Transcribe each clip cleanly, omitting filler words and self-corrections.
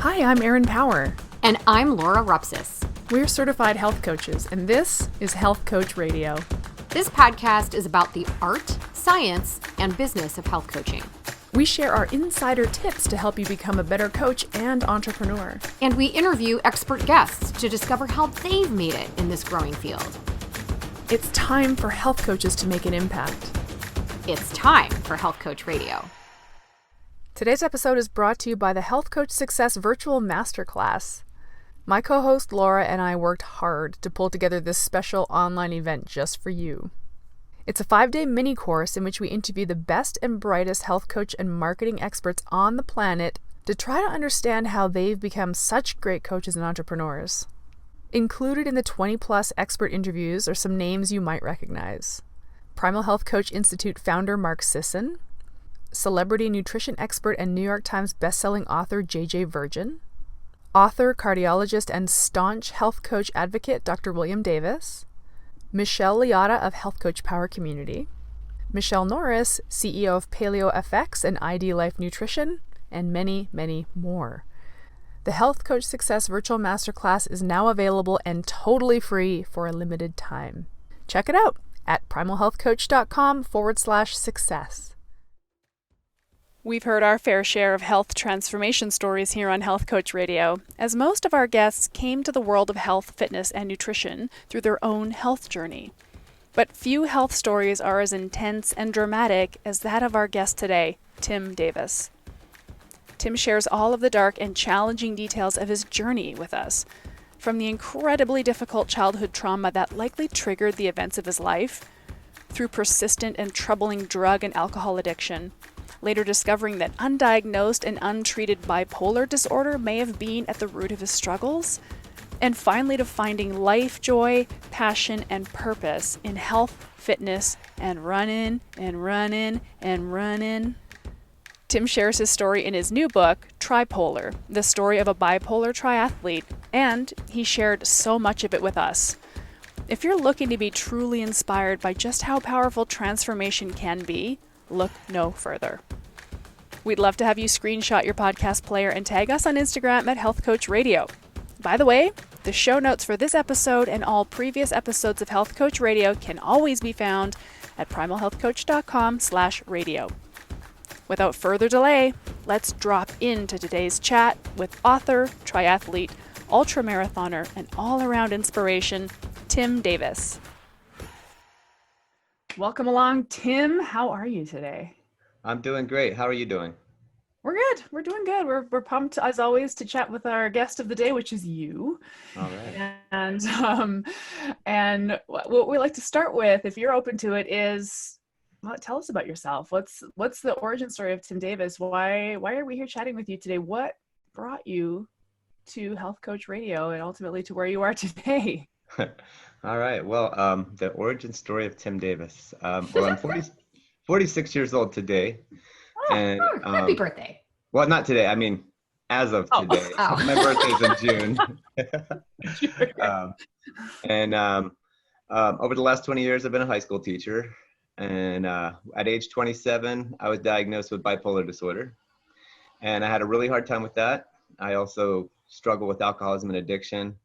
Hi, I'm Erin Power. And I'm Laura Rupsis. We're certified health coaches, and this is Health Coach Radio. This podcast is about the art, science, and business of health coaching. We share our insider tips to help you become a better coach and entrepreneur. And we interview expert guests to discover how they've made it in this growing field. It's time for health coaches to make an impact. It's time for Health Coach Radio. Today's episode is brought to you by the Health Coach Success Virtual Masterclass. My co-host Laura and I worked hard to pull together this special online event just for you. It's a 5-day mini course in which we interview the best and brightest health coach and marketing experts on the planet to try to understand how they've become such great coaches and entrepreneurs. Included in the 20-plus expert interviews are some names you might recognize. Primal Health Coach Institute founder Mark Sisson, celebrity nutrition expert and New York Times bestselling author J.J. Virgin, author, cardiologist, and staunch health coach advocate Dr. William Davis, Michelle Liotta of Health Coach Power Community, Michelle Norris, CEO of Paleo FX and ID Life Nutrition, and many, many more. The Health Coach Success Virtual Masterclass is now available and totally free for a limited time. Check it out at primalhealthcoach.com/success. We've heard our fair share of health transformation stories here on Health Coach Radio, as most of our guests came to the world of health, fitness, and nutrition through their own health journey. But few health stories are as intense and dramatic as that of our guest today, Tim Davis. Tim shares all of the dark and challenging details of his journey with us, from the incredibly difficult childhood trauma that likely triggered the events of his life, through persistent and troubling drug and alcohol addiction, later discovering that undiagnosed and untreated bipolar disorder may have been at the root of his struggles, and finally to finding life, joy, passion, and purpose in health, fitness, and running. Tim shares his story in his new book, TriPolar, the story of a bipolar triathlete, and he shared so much of it with us. If you're looking to be truly inspired by just how powerful transformation can be, look no further. We'd love to have you screenshot your podcast player and tag us on Instagram at Health Coach Radio. By the way, the show notes for this episode and all previous episodes of Health Coach Radio can always be found at primalhealthcoach.com/radio. Without further delay, let's drop into today's chat with author, triathlete, ultramarathoner, and all-around inspiration, Tim Davis. Welcome along, Tim. How are you today? I'm doing great. How are you doing? We're good. We're doing good. We're pumped, as always, to chat with our guest of the day, which is you. All right. And what we like to start with, if you're open to it, is tell us about yourself. What's the origin story of Tim Davis? Why are we here chatting with you today? What brought you to Health Coach Radio and ultimately to where you are today? All right. Well, the origin story of Tim Davis. Well, I'm 46 years old today. And happy birthday. Well, not today. I mean, as of today. My birthday's in June. Over the last 20 years, I've been a high school teacher. And at age 27, I was diagnosed with bipolar disorder. And I had a really hard time with that. I also struggle with alcoholism and addiction.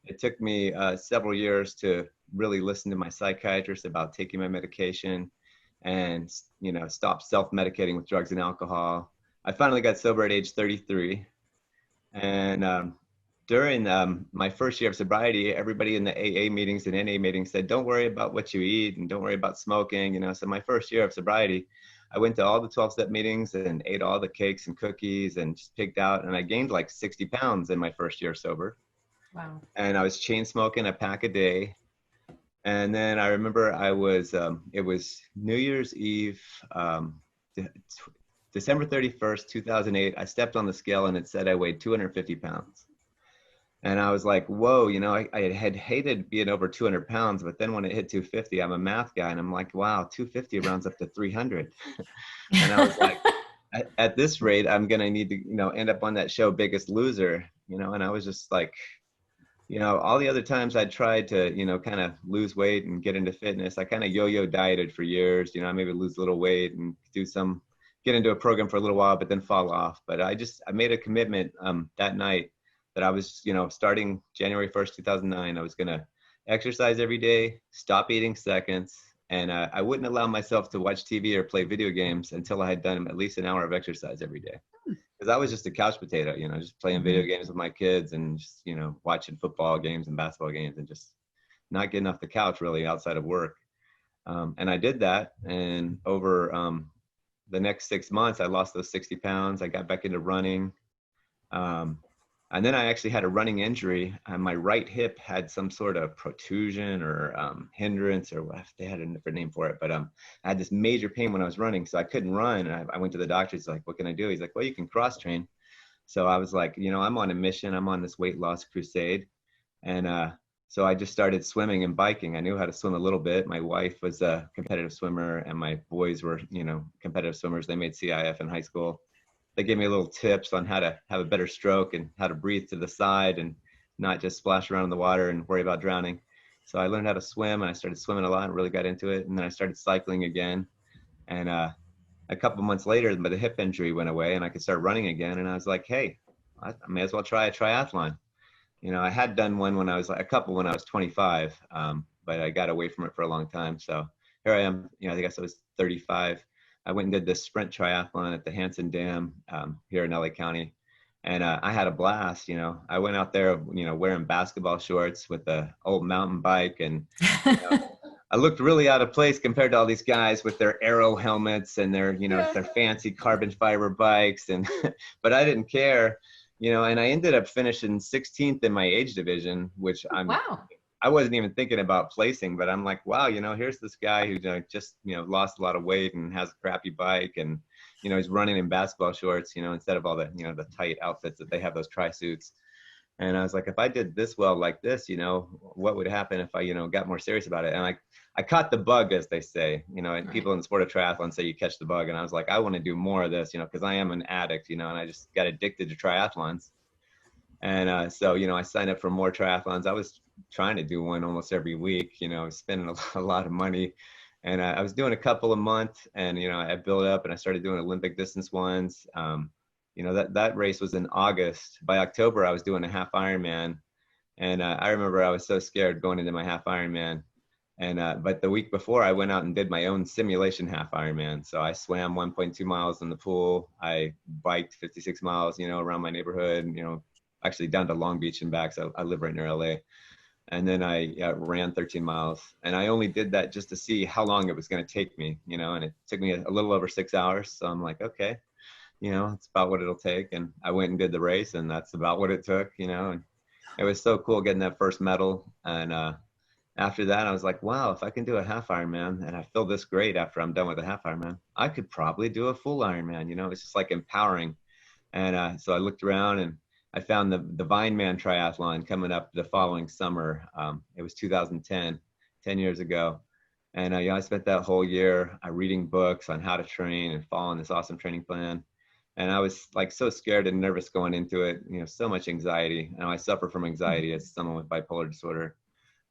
It took me several years to really listen to my psychiatrist about taking my medication and, stop self-medicating with drugs and alcohol. I finally got sober at age 33. And during my first year of sobriety, everybody in the AA meetings and NA meetings said, don't worry about what you eat and don't worry about smoking. So my first year of sobriety, I went to all the 12-step meetings and ate all the cakes and cookies and just pigged out. And I gained like 60 pounds in my first year sober. Wow. And I was chain smoking a pack a day. And then I remember it was New Year's Eve, December 31st, 2008. I stepped on the scale and it said I weighed 250 pounds. And I was like, whoa, I had hated being over 200 pounds, but then when it hit 250, I'm a math guy. And I'm like, wow, 250 rounds up to 300. And I was like, at this rate, I'm going to need to, end up on that show Biggest Loser, and I was just like, all the other times I tried to, kind of lose weight and get into fitness, I kind of yo-yo dieted for years, I maybe lose a little weight and do some get into a program for a little while, but then fall off. But I made a commitment that night that I was, starting January 1st, 2009, I was going to exercise every day, stop eating seconds, and I wouldn't allow myself to watch TV or play video games until I had done at least an hour of exercise every day. Because I was just a couch potato, just playing video games with my kids and just, watching football games and basketball games and just not getting off the couch really outside of work. And I did that. And over the next 6 months, I lost those 60 pounds. I got back into running. And then I actually had a running injury. My right hip had some sort of protrusion or hindrance, or what they had a different name for it. But I had this major pain when I was running, so I couldn't run. And I went to the doctor. He's like, "What can I do?" He's like, "Well, you can cross train." So I was like, I'm on a mission. I'm on this weight loss crusade. And so I just started swimming and biking. I knew how to swim a little bit. My wife was a competitive swimmer, and my boys were, competitive swimmers. They made CIF in high school. They gave me little tips on how to have a better stroke and how to breathe to the side and not just splash around in the water and worry about drowning. So I learned how to swim, and I started swimming a lot and really got into it. And then I started cycling again. And a couple of months later, the hip injury went away and I could start running again. And I was like, hey, I may as well try a triathlon. I had done one when I was 25, but I got away from it for a long time. So here I am, I guess I was 35. I went and did this sprint triathlon at the Hanson Dam here in LA County. And I had a blast, I went out there, wearing basketball shorts with the old mountain bike. And I looked really out of place compared to all these guys with their aero helmets and their, their fancy carbon fiber bikes. And, but I didn't care, and I ended up finishing 16th in my age division, which I wasn't even thinking about placing, but I'm like, wow, here's this guy who just, lost a lot of weight and has a crappy bike, and, he's running in basketball shorts, instead of all the, the tight outfits that they have, those tri-suits. And I was like, if I did this well like this, what would happen if I, got more serious about it? And I caught the bug, as they say, and people in the sport of triathlon say you catch the bug. And I was like, I want to do more of this, because I am an addict, and I just got addicted to triathlons. And so, I signed up for more triathlons. I was trying to do one almost every week, spending a lot of money. And I was doing a couple a month, and, I built up and I started doing Olympic distance ones. That race was in August. By October, I was doing a half Ironman. And I remember I was so scared going into my half Ironman. And but the week before, I went out and did my own simulation half Ironman. So I swam 1.2 miles in the pool. I biked 56 miles, around my neighborhood, actually down to Long Beach and back. So I live right near LA. And then I ran 13 miles. And I only did that just to see how long it was going to take me, and it took me a little over 6 hours. So I'm like, okay, it's about what it'll take. And I went and did the race, and that's about what it took, and it was so cool getting that first medal. And after that, I was like, wow, if I can do a half Ironman and I feel this great after I'm done with a half Ironman, I could probably do a full Ironman. It's just like empowering. And so I looked around and I found the Vineman triathlon coming up the following summer. It was 2010, 10 years ago. And I spent that whole year reading books on how to train and following this awesome training plan. And I was like so scared and nervous going into it, so much anxiety. And I suffer from anxiety as someone with bipolar disorder.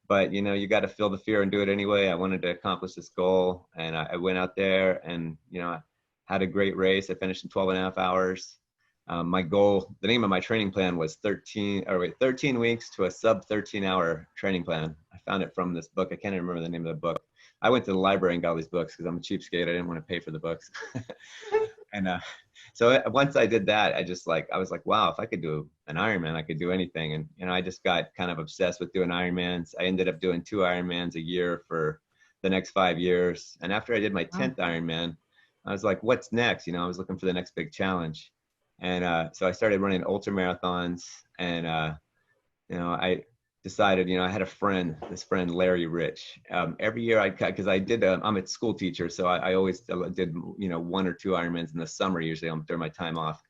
But, you got to feel the fear and do it anyway. I wanted to accomplish this goal. And I went out there and, I had a great race. I finished in 12 and a half hours. My goal, the name of my training plan was 13 weeks to a sub 13 hour training plan. I found it from this book. I can't even remember the name of the book. I went to the library and got all these books because I'm a cheapskate. I didn't want to pay for the books. And so once I did that, I was like, wow, if I could do an Ironman, I could do anything. And, I just got kind of obsessed with doing Ironmans. I ended up doing 2 Ironmans a year for the next 5 years. And after I did my 10th Ironman, I was like, what's next? I was looking for the next big challenge. And so I started running ultra marathons, and I decided, I had this friend, Larry Rich. Every year because I'm a school teacher, so I always did, 1 or 2 Ironmans in the summer, usually during my time off.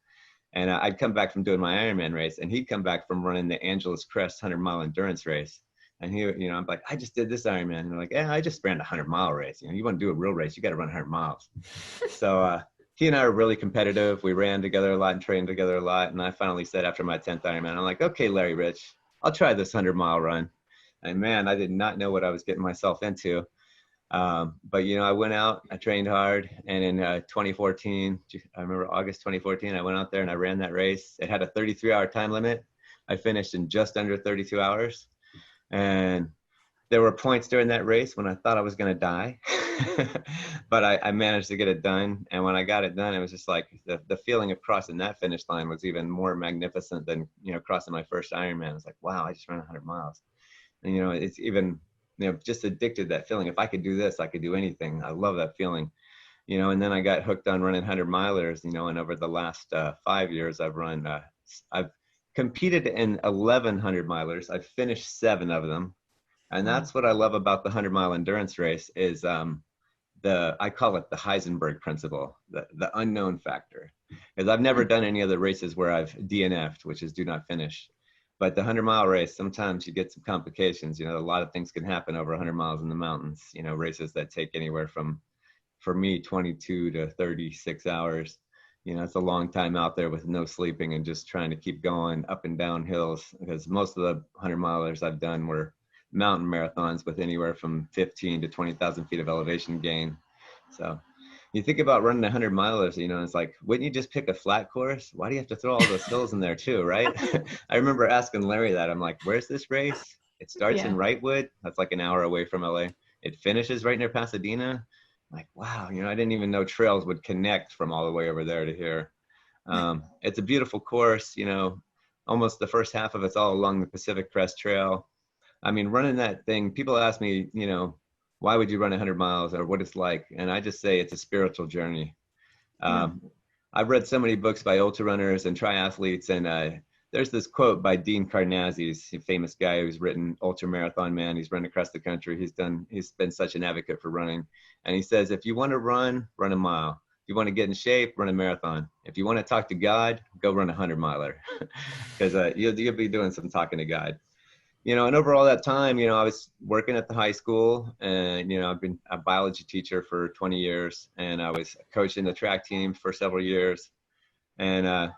And I'd come back from doing my Ironman race, and he'd come back from running the Angeles Crest 100-mile endurance race. And he, I'm like, I just did this Ironman. And they're like, yeah, I just ran a 100-mile race. You want to do a real race, you got to run 100 miles. So, he and I are really competitive. We ran together a lot and trained together a lot. And I finally said after my 10th Ironman, I'm like, okay, Larry Rich, I'll try this 100-mile run. And man, I did not know what I was getting myself into. But, I went out, I trained hard. And in 2014, I remember August 2014, I went out there and I ran that race. It had a 33-hour time limit. I finished in just under 32 hours. And there were points during that race when I thought I was going to die, but I managed to get it done. And when I got it done, it was just like the feeling of crossing that finish line was even more magnificent than, crossing my first Ironman. I was like, wow, I just ran 100 miles. And, it's even, just addicted to that feeling. If I could do this, I could do anything. I love that feeling, and then I got hooked on running 100 milers, and over the last 5 years, I've competed in 1,100 milers. I've finished 7 of them. And that's what I love about the 100-mile endurance race is I call it the Heisenberg principle, the unknown factor. Because I've never done any other races where I've DNF'd, which is do not finish. But the 100-mile race, sometimes you get some complications. A lot of things can happen over 100 miles in the mountains. Races that take anywhere from, for me, 22 to 36 hours. It's a long time out there with no sleeping and just trying to keep going up and down hills. Because most of the 100-milers I've done were mountain marathons with anywhere from 15 to 20,000 feet of elevation gain. So you think about running 100 milers, it's like, wouldn't you just pick a flat course? Why do you have to throw all those hills in there too, right? I remember asking Larry that. I'm like, where's this race? It starts in Wrightwood. That's like an hour away from LA. It finishes right near Pasadena. I'm like, wow, I didn't even know trails would connect from all the way over there to here. It's a beautiful course, almost the first half of it's all along the Pacific Crest Trail. I mean, running that thing, people ask me, why would you run 100 miles or what it's like? And I just say it's a spiritual journey. I've read so many books by ultra runners and triathletes. And there's this quote by Dean Karnazes, a famous guy who's written Ultra Marathon Man. He's run across the country. He's been such an advocate for running. And he says, if you want to run a mile. If you want to get in shape, run a marathon. If you want to talk to God, go run 100 miler. Because you'll be doing some talking to God. And over all that time, I was working at the high school and, I've been a biology teacher for 20 years and I was coaching the track team for several years and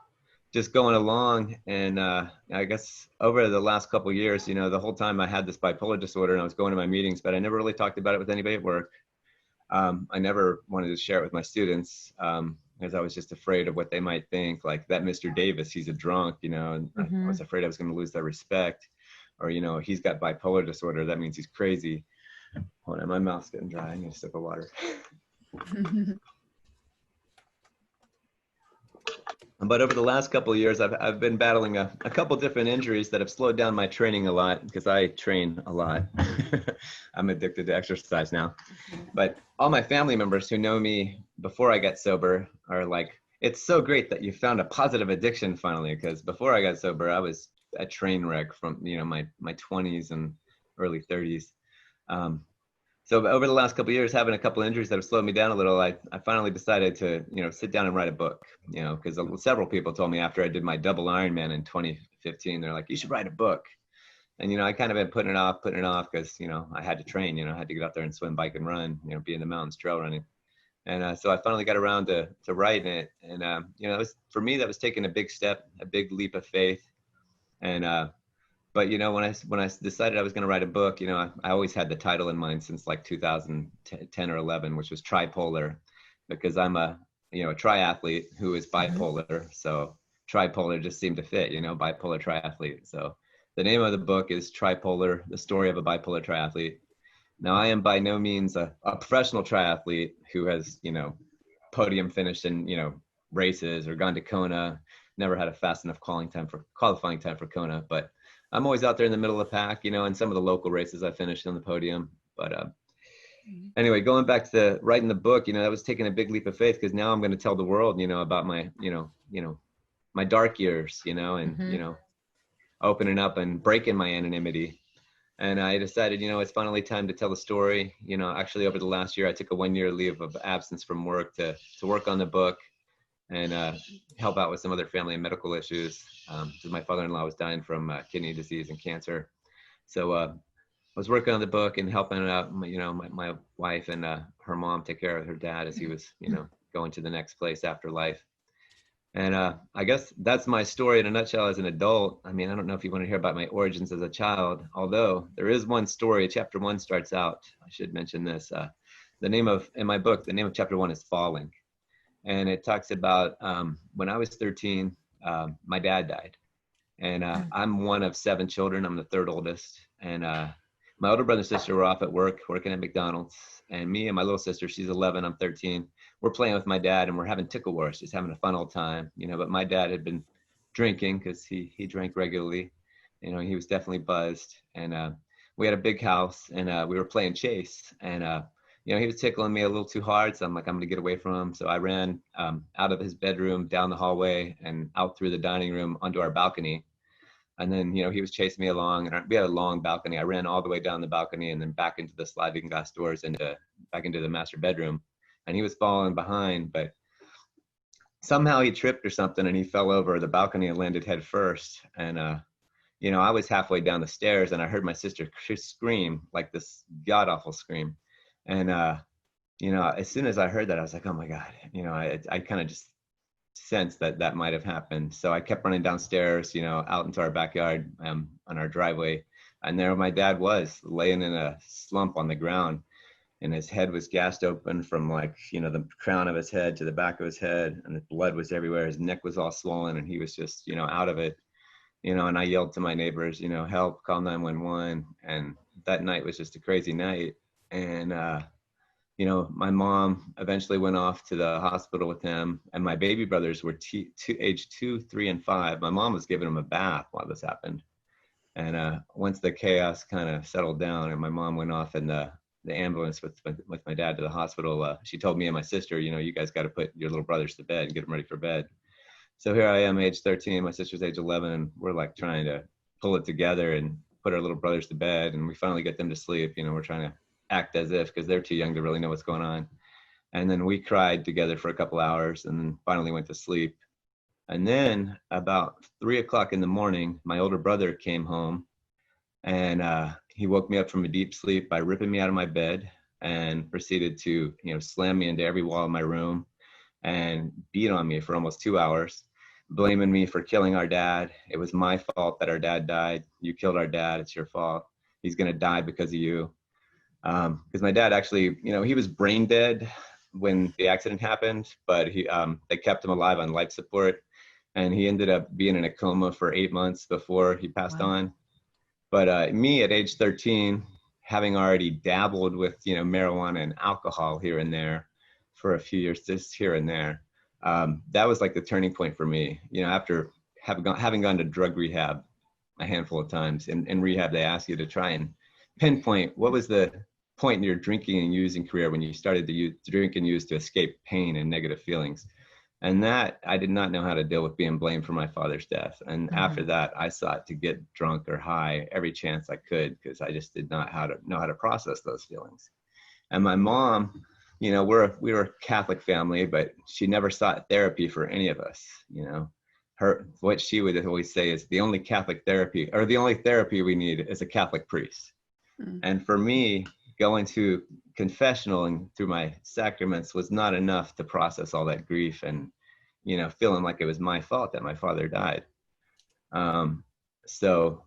just going along. And I guess over the last couple of years, the whole time I had this bipolar disorder and I was going to my meetings, but I never really talked about it with anybody at work. I never wanted to share it with my students because I was just afraid of what they might think, like that Mr. Davis, he's a drunk, and I was afraid I was going to lose their respect. Or, he's got bipolar disorder. That means he's crazy. Hold on, my mouth's getting dry. I need a sip of water. But over the last couple of years, I've been battling a couple different injuries that have slowed down my training a lot because I train a lot. I'm addicted to exercise now. But all my family members who know me before I got sober are like, it's so great that you found a positive addiction finally, because before I got sober, I was a train wreck from my 20s and early 30s. So over the last couple of years, having a couple of injuries that have slowed me down a little, I finally decided to sit down and write a book. Because several people told me after I did my double Ironman in 2015, they're like, you should write a book. And I kind of been putting it off because I had to train. I had to get out there and swim, bike, and run. Be in the mountains trail running. And so I finally got around to writing it. And it was, for me, that was taking a big step, a big leap of faith. And but when I decided I was going to write a book, I always had the title in mind since like 2010 or 11, which was TriPolar, because I'm a triathlete who is bipolar. So TriPolar just seemed to fit, bipolar triathlete. So the name of the book is TriPolar: The Story of a Bipolar Triathlete. Now I am by no means a professional triathlete who has podium finished in races or gone to Kona. Never had a fast enough qualifying time for Kona, but I'm always out there in the middle of the pack, in some of the local races I finished on the podium. But anyway, going back to writing the book, that was taking a big leap of faith because now I'm going to tell the world, about my, my dark years, and, opening up and breaking my anonymity. And I decided, it's finally time to tell the story. Actually over the last year, I took a 1-year leave of absence from work to work on the book and help out with some other family and medical issues. Because my father-in-law was dying from kidney disease and cancer. So I was working on the book and helping out, my wife and her mom take care of her dad as he was, going to the next place after life. And I guess that's my story in a nutshell as an adult. I mean, I don't know if you want to hear about my origins as a child, although there is one story. Chapter 1 starts out, I should mention this. In my book, the name of chapter 1 is Falling. And it talks about when I was 13, my dad died. And I'm one of 7 children. I'm the third oldest. And my older brother and sister were off at work, working at McDonald's. And me and my little sister, she's 11, I'm 13. We're playing with my dad and we're having tickle wars, just having a fun old time, but my dad had been drinking because he drank regularly. He was definitely buzzed. And we had a big house and we were playing chase. And he was tickling me a little too hard. So I'm like, I'm going to get away from him. So I ran out of his bedroom, down the hallway, and out through the dining room onto our balcony. And then, he was chasing me along, and we had a long balcony. I ran all the way down the balcony and then back into the sliding glass doors and back into the master bedroom. And he was following behind, but somehow he tripped or something and he fell over the balcony and landed head first. And, I was halfway down the stairs and I heard my sister scream, like this god awful scream. And, as soon as I heard that, I was like, oh my God, I kind of just sensed that might have happened. So I kept running downstairs, out into our backyard on our driveway. And there my dad was laying in a slump on the ground, and his head was gassed open from the crown of his head to the back of his head, and the blood was everywhere. His neck was all swollen and he was just, out of it, and I yelled to my neighbors, help, call 911. And that night was just a crazy night. And, my mom eventually went off to the hospital with him, and my baby brothers were age 2, 3, and 5. My mom was giving him a bath while this happened. And once the chaos kind of settled down and my mom went off in the ambulance with my dad to the hospital, she told me and my sister, you guys got to put your little brothers to bed and get them ready for bed. So here I am, age 13, my sister's age 11, and we're like trying to pull it together and put our little brothers to bed. And we finally get them to sleep. We're trying to act as if, because they're too young to really know what's going on. And then we cried together for a couple hours and then finally went to sleep. And then about 3:00 in the morning, my older brother came home, and he woke me up from a deep sleep by ripping me out of my bed and proceeded to, slam me into every wall of my room and beat on me for almost 2 hours, blaming me for killing our dad. It was my fault that our dad died. You killed our dad. It's your fault. He's going to die because of you. Because my dad actually, he was brain dead when the accident happened, but they kept him alive on life support, and he ended up being in a coma for 8 months before he passed on. But me at age 13, having already dabbled with, marijuana and alcohol here and there for a few years, just here and there, that was like the turning point for me. After having gone to drug rehab a handful of times. In rehab, they ask you to try and pinpoint what was the point in your drinking and using career when you started to drink and use to escape pain and negative feelings. And that I did not know how to deal with being blamed for my father's death. And after that, I sought to get drunk or high every chance I could, because I just did not know how to process those feelings. And my mom, we were a Catholic family, but she never sought therapy for any of us. What she would always say is the only Catholic therapy, or the only therapy we need, is a Catholic priest. And for me, going to confessional and through my sacraments was not enough to process all that grief and, feeling like it was my fault that my father died. So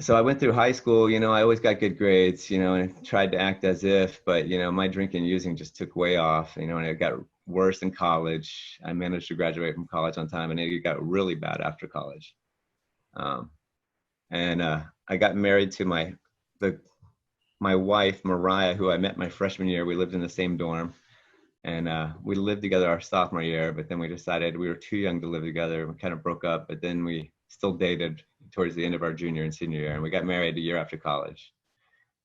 I went through high school, I always got good grades, and I tried to act as if, but, my drinking and using just took way off, and it got worse in college. I managed to graduate from college on time, and it got really bad after college. I got married to my wife, Mariah, who I met my freshman year. We lived in the same dorm, and we lived together our sophomore year, but then we decided we were too young to live together. We kind of broke up, but then we still dated towards the end of our junior and senior year, and we got married a year after college.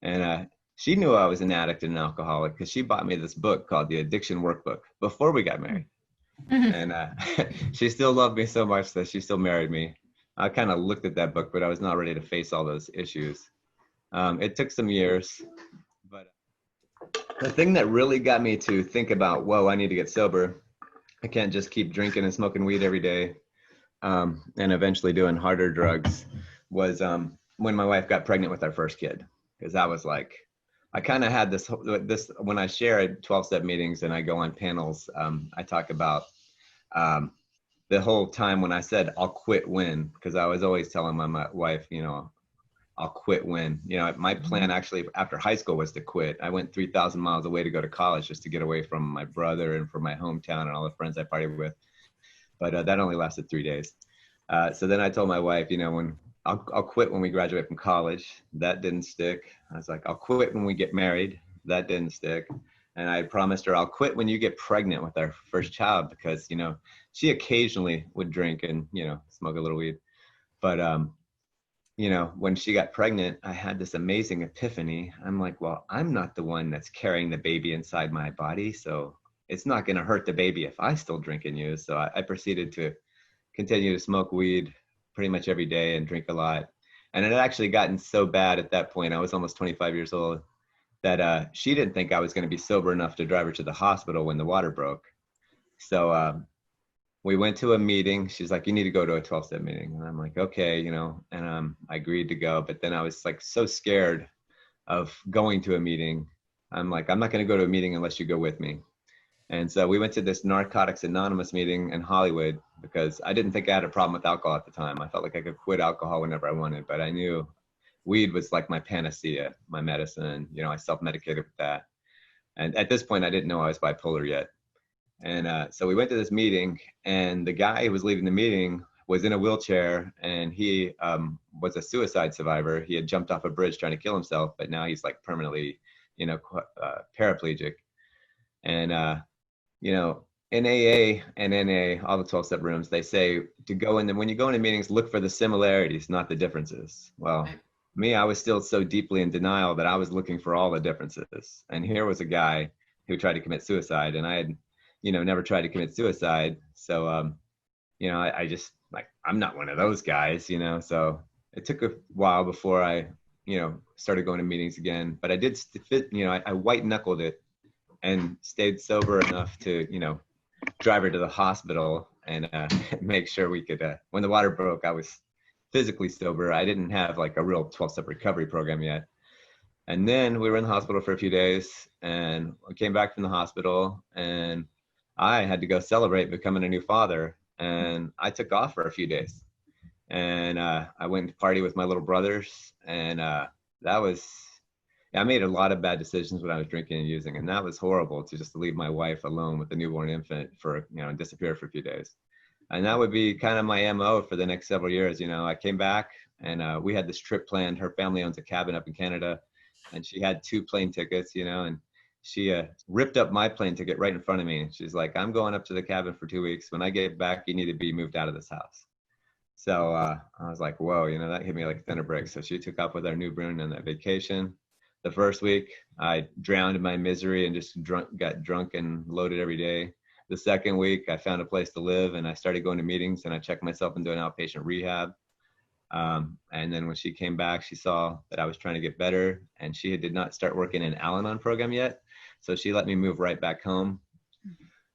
And she knew I was an addict and an alcoholic because she bought me this book called the Addiction Workbook before we got married. And she still loved me so much that she still married me. I kind of looked at that book, but I was not ready to face all those issues. It took some years, but the thing that really got me to think about, whoa, I need to get sober. I can't just keep drinking and smoking weed every day, and eventually doing harder drugs, was when my wife got pregnant with our first kid. Because that was like, I kind of had this, when I share at 12-step meetings and I go on panels, I talk about the whole time when I said I'll quit when, because I was always telling my wife, I'll quit when, my plan actually after high school was to quit. I went 3,000 miles away to go to college just to get away from my brother and from my hometown and all the friends I partied with. But that only lasted 3 days. So then I told my wife, when I'll quit when we graduate from college. That didn't stick. I was like, I'll quit when we get married. That didn't stick. And I promised her I'll quit when you get pregnant with our first child, because, she occasionally would drink and, smoke a little weed. But, when she got pregnant, I had this amazing epiphany. I'm like, well, I'm not the one that's carrying the baby inside my body. So it's not going to hurt the baby if I still drink and use. So I proceeded to continue to smoke weed pretty much every day and drink a lot. And it had actually gotten so bad at that point, I was almost 25 years old, that she didn't think I was going to be sober enough to drive her to the hospital when the water broke. So we went to a meeting. She's like, you need to go to a 12-step meeting. And I'm like, okay, and I agreed to go. But then I was like so scared of going to a meeting. I'm like, I'm not going to go to a meeting unless you go with me. And so we went to this Narcotics Anonymous meeting in Hollywood because I didn't think I had a problem with alcohol at the time. I felt like I could quit alcohol whenever I wanted, but I knew weed was like my panacea, my medicine. I self-medicated with that. And at this point, I didn't know I was bipolar yet. And so we went to this meeting, and the guy who was leading the meeting was in a wheelchair, and he was a suicide survivor. He had jumped off a bridge trying to kill himself, but now he's like permanently, paraplegic. And in AA and NA, all the 12-step rooms, they say to go in, when you go into meetings, look for the similarities, not the differences. Well, me, I was still so deeply in denial that I was looking for all the differences. And here was a guy who tried to commit suicide, and I had, never tried to commit suicide. So, I just like, I'm not one of those guys, so it took a while before I, started going to meetings again, but I did fit, I white knuckled it and stayed sober enough to, drive her to the hospital and make sure we could, when the water broke, I was physically sober. I didn't have like a real 12-step recovery program yet. And then we were in the hospital for a few days, and I came back from the hospital, and I had to go celebrate becoming a new father. And I took off for a few days, and I went to party with my little brothers. And I made a lot of bad decisions when I was drinking and using, and that was horrible, to just leave my wife alone with a newborn infant for, and disappear for a few days. And that would be kind of my MO for the next several years. I came back, and we had this trip planned. Her family owns a cabin up in Canada, and she had 2 plane tickets, and she ripped up my plane ticket right in front of me. She's like, I'm going up to the cabin for 2 weeks. When I get back, you need to be moved out of this house. So I was like, whoa, that hit me like a thunder brick. So she took off with our newborn on that vacation. The first week, I drowned in my misery and just got drunk and loaded every day. The second week, I found a place to live, and I started going to meetings, and I checked myself into an outpatient rehab. And then when she came back, she saw that I was trying to get better, and she did not start working in Al-Anon program yet. So she let me move right back home.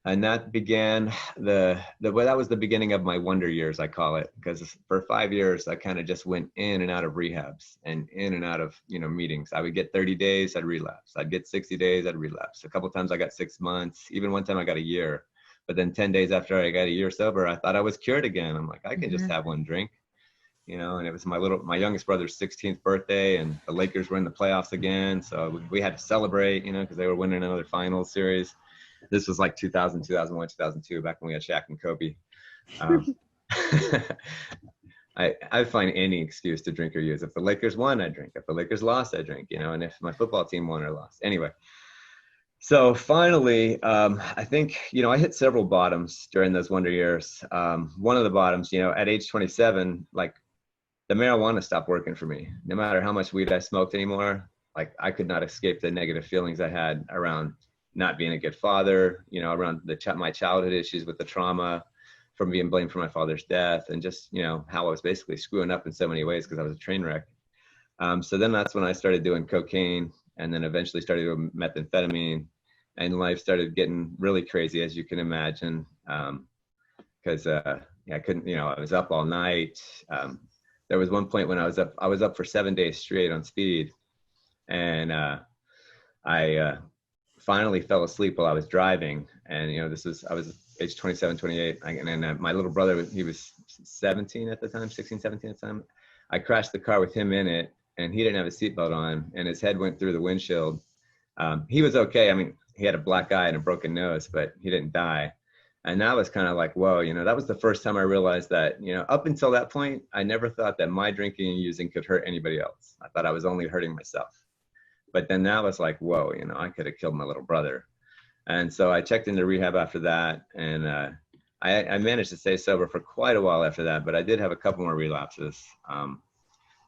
And that began that was the beginning of my wonder years, I call it, because for 5 years, I kind of just went in and out of rehabs and in and out of, meetings. I would get 30 days, I'd relapse. I'd get 60 days, I'd relapse. A couple of times I got 6 months. Even one time I got a year. But then 10 days after I got a year sober, I thought I was cured again. I'm like, I can just have one drink, and it was my youngest brother's 16th birthday, and the Lakers were in the playoffs again. So we had to celebrate, because they were winning another finals series. This was like 2000, 2001, 2002, back when we had Shaq and Kobe. I find any excuse to drink or use. If the Lakers won, I drink. If the Lakers lost, I drink, and if my football team won or lost. Anyway, so finally, I think, I hit several bottoms during those wonder years. One of the bottoms, at age 27, like the marijuana stopped working for me. No matter how much weed I smoked anymore, like I could not escape the negative feelings I had around not being a good father, around my childhood issues with the trauma from being blamed for my father's death, and just, how I was basically screwing up in so many ways because I was a train wreck. So then that's when I started doing cocaine, and then eventually started doing methamphetamine, and life started getting really crazy, as you can imagine. Because I couldn't, I was up all night. There was one point when I was up for 7 days straight on speed, and I finally fell asleep while I was driving. And I was age 27, 28. And then my little brother, he was 17 at the time, 16, 17 at the time. I crashed the car with him in it, and he didn't have a seatbelt on, and his head went through the windshield. He was okay. I mean, he had a black eye and a broken nose, but he didn't die. And that was kind of like, whoa, that was the first time I realized that, up until that point, I never thought that my drinking and using could hurt anybody else. I thought I was only hurting myself. But then that was like, whoa, I could have killed my little brother. And so I checked into rehab after that. And I managed to stay sober for quite a while after that, but I did have a couple more relapses.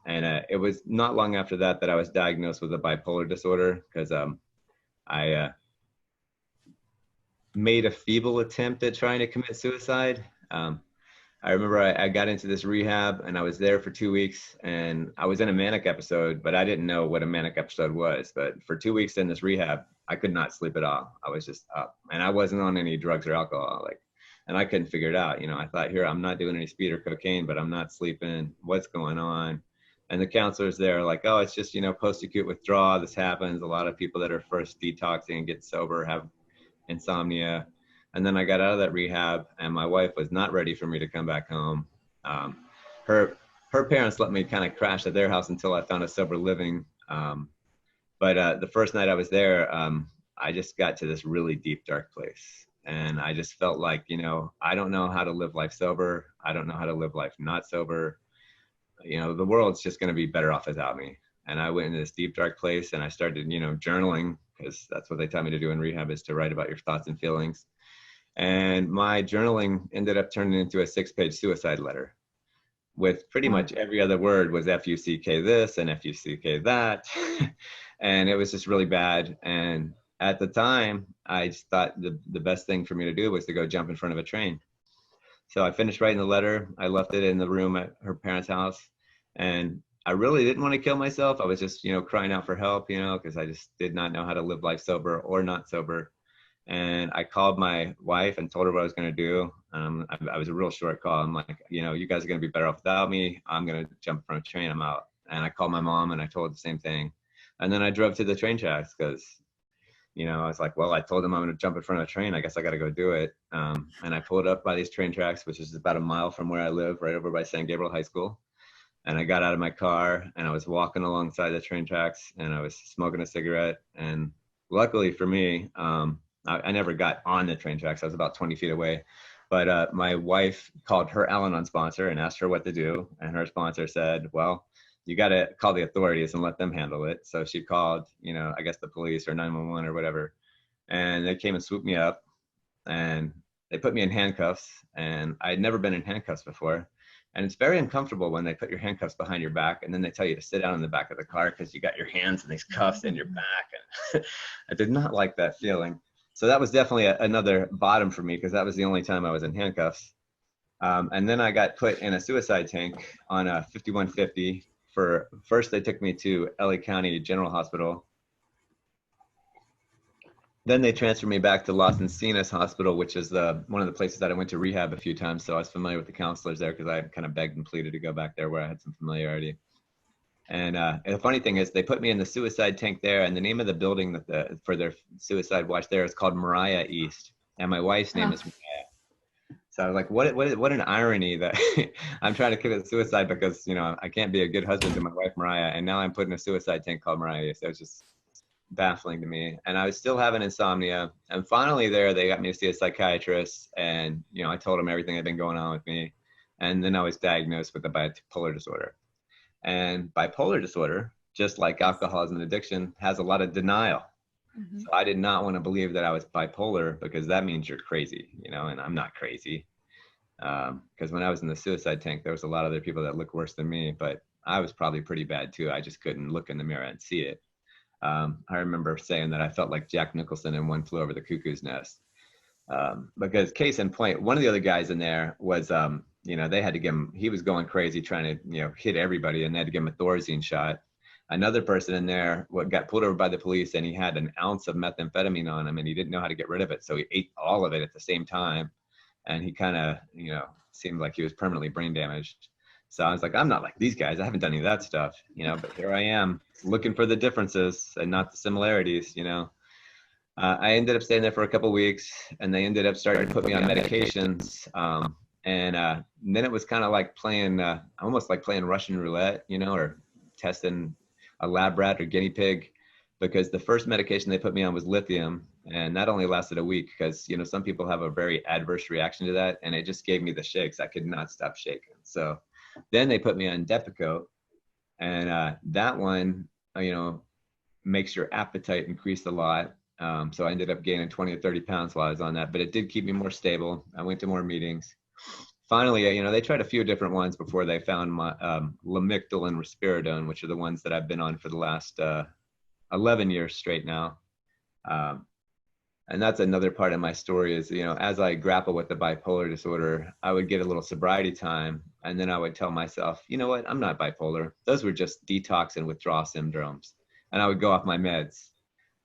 And it was not long after that I was diagnosed with a bipolar disorder, because I made a feeble attempt at trying to commit suicide. I remember I got into this rehab, and I was there for 2 weeks, and I was in a manic episode, but I didn't know what a manic episode was. But for 2 weeks in this rehab, I could not sleep at all. I was just up, and I wasn't on any drugs or alcohol, and I couldn't figure it out. I thought, here, I'm not doing any speed or cocaine, but I'm not sleeping. What's going on? And the counselors there are like, oh, it's just, post-acute withdrawal. This happens. A lot of people that are first detoxing and get sober have insomnia. And then I got out of that rehab, and my wife was not ready for me to come back home. Her parents let me kind of crash at their house until I found a sober living. But the first night I was there, I just got to this really deep, dark place. And I just felt like, I don't know how to live life sober. I don't know how to live life not sober. The world's just going to be better off without me. And I went into this deep, dark place, and I started, journaling, because that's what they tell me to do in rehab, is to write about your thoughts and feelings. And my journaling ended up turning into a 6-page suicide letter, with pretty much every other word was F-U-C-K this and F-U-C-K that. And it was just really bad. And at the time, I just thought the best thing for me to do was to go jump in front of a train. So I finished writing the letter. I left it in the room at her parents' house. And I really didn't want to kill myself. I was just, crying out for help, because I just did not know how to live life sober or not sober. And I called my wife and told her what I was going to do. I was a real short call. I'm like, you guys are going to be better off without me. I'm going to jump in front of a train. I'm out. And I called my mom, and I told her the same thing. And then I drove to the train tracks, because, I was like, well, I told them I'm going to jump in front of a train. I guess I got to go do it. And I pulled up by these train tracks, which is about a mile from where I live, right over by San Gabriel High School. And I got out of my car, and I was walking alongside the train tracks, and I was smoking a cigarette. And luckily for me, I never got on the train tracks. I was about 20 feet away. But my wife called her Al-Anon sponsor and asked her what to do. And her sponsor said, well, you got to call the authorities and let them handle it. So she called, I guess the police or 911 or whatever. And they came and swooped me up, and they put me in handcuffs. And I'd never been in handcuffs before. And it's very uncomfortable when they put your handcuffs behind your back, and then they tell you to sit down in the back of the car because you got your hands in these cuffs in your back. And I did not like that feeling. So that was definitely another bottom for me, because that was the only time I was in handcuffs. And then I got put in a suicide tank on a 5150. First they took me to LA County General Hospital. Then they transferred me back to Los Encinas Hospital, which is one of the places that I went to rehab a few times. So I was familiar with the counselors there, because I kind of begged and pleaded to go back there where I had some familiarity. And the funny thing is, they put me in the suicide tank there, and the name of the building for their suicide watch there is called Mariah East, and my wife's name is Mariah. So I was like, what an irony that I'm trying to commit suicide because I can't be a good husband to my wife Mariah, and now I'm put in a suicide tank called Mariah East. So it's just baffling to me. And I was still having insomnia, and finally there they got me to see a psychiatrist, and I told him everything that had been going on with me, and then I was diagnosed with a bipolar disorder. And bipolar disorder, just like alcoholism and addiction, has a lot of denial. Mm-hmm. So I did not want to believe that I was bipolar, because that means you're crazy, and I'm not crazy. Because when I was in the suicide tank, there was a lot of other people that looked worse than me, but I was probably pretty bad too. I just couldn't look in the mirror and see it. I remember saying that I felt like Jack Nicholson in One Flew Over the Cuckoo's Nest. Because case in point, one of the other guys in there was, they had to give him, he was going crazy trying to, hit everybody, and they had to give him a Thorazine shot. Another person in there got pulled over by the police, and he had an ounce of methamphetamine on him, and he didn't know how to get rid of it. So he ate all of it at the same time. And he kind of, seemed like he was permanently brain damaged. So I was like, I'm not like these guys. I haven't done any of that stuff, but here I am looking for the differences and not the similarities, I ended up staying there for a couple of weeks, and they ended up starting to put me on medications. And then it was kind of like playing, almost like playing Russian roulette, or testing a lab rat or guinea pig, because the first medication they put me on was lithium, and that only lasted a week because, some people have a very adverse reaction to that, and it just gave me the shakes. I could not stop shaking. So then they put me on Depakote, and that one, makes your appetite increase a lot. So I ended up gaining 20 or 30 pounds while I was on that, but it did keep me more stable. I went to more meetings. Finally, they tried a few different ones before they found my Lamictal and Risperidone, which are the ones that I've been on for the last 11 years straight now. And that's another part of my story is, as I grapple with the bipolar disorder, I would get a little sobriety time. And then I would tell myself, you know what, I'm not bipolar. Those were just detox and withdrawal syndromes. And I would go off my meds.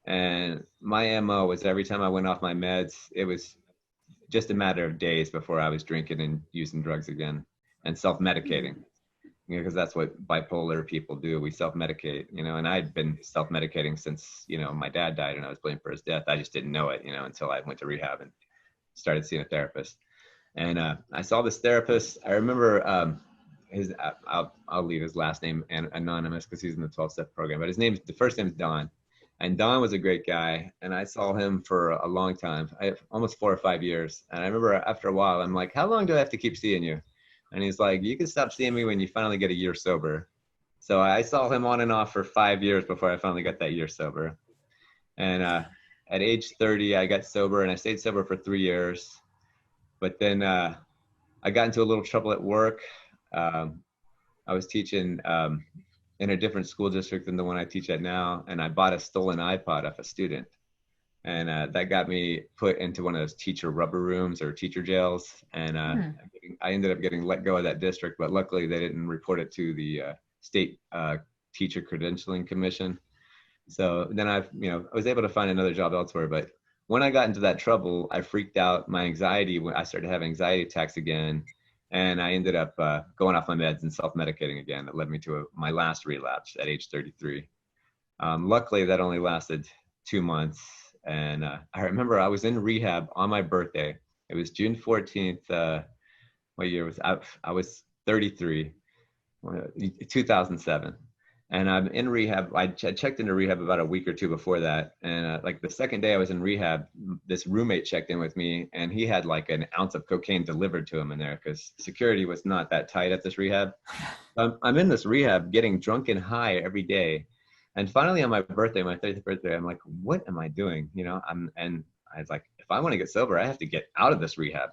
And my MO was every time I went off my meds, it was just a matter of days before I was drinking and using drugs again and self-medicating. Because that's what bipolar people do. We self-medicate, and I'd been self-medicating since, my dad died and I was blamed for his death. I just didn't know it, until I went to rehab and started seeing a therapist. And I saw this therapist. I remember I'll leave his last name anonymous because he's in the 12-step program, but the first name is Don. And Don was a great guy. And I saw him for a long time, almost 4 or 5 years. And I remember after a while, I'm like, how long do I have to keep seeing you? And he's like, you can stop seeing me when you finally get a year sober. So I saw him on and off for 5 years before I finally got that year sober. And at age 30, I got sober, and I stayed sober for 3 years. But then I got into a little trouble at work. I was teaching in a different school district than the one I teach at now. And I bought a stolen iPod off a student. And that got me put into one of those teacher rubber rooms or teacher jails. And I ended up getting let go of that district, but luckily they didn't report it to the state teacher credentialing commission. So then I was able to find another job elsewhere. But when I got into that trouble, I freaked out. My anxiety, when I started having anxiety attacks again, and I ended up going off my meds and self-medicating again. That led me to my last relapse at age 33. Luckily, that only lasted 2 months. And I remember I was in rehab on my birthday. It was June 14th. What year was I was 33, 2007. And I'm in rehab. I checked into rehab about a week or two before that. And like the second day I was in rehab, this roommate checked in with me, and he had like an ounce of cocaine delivered to him in there because security was not that tight at this rehab. I'm in this rehab getting drunk and high every day. And finally on my birthday, my 30th birthday, I'm like, what am I doing? And I was like, if I want to get sober, I have to get out of this rehab,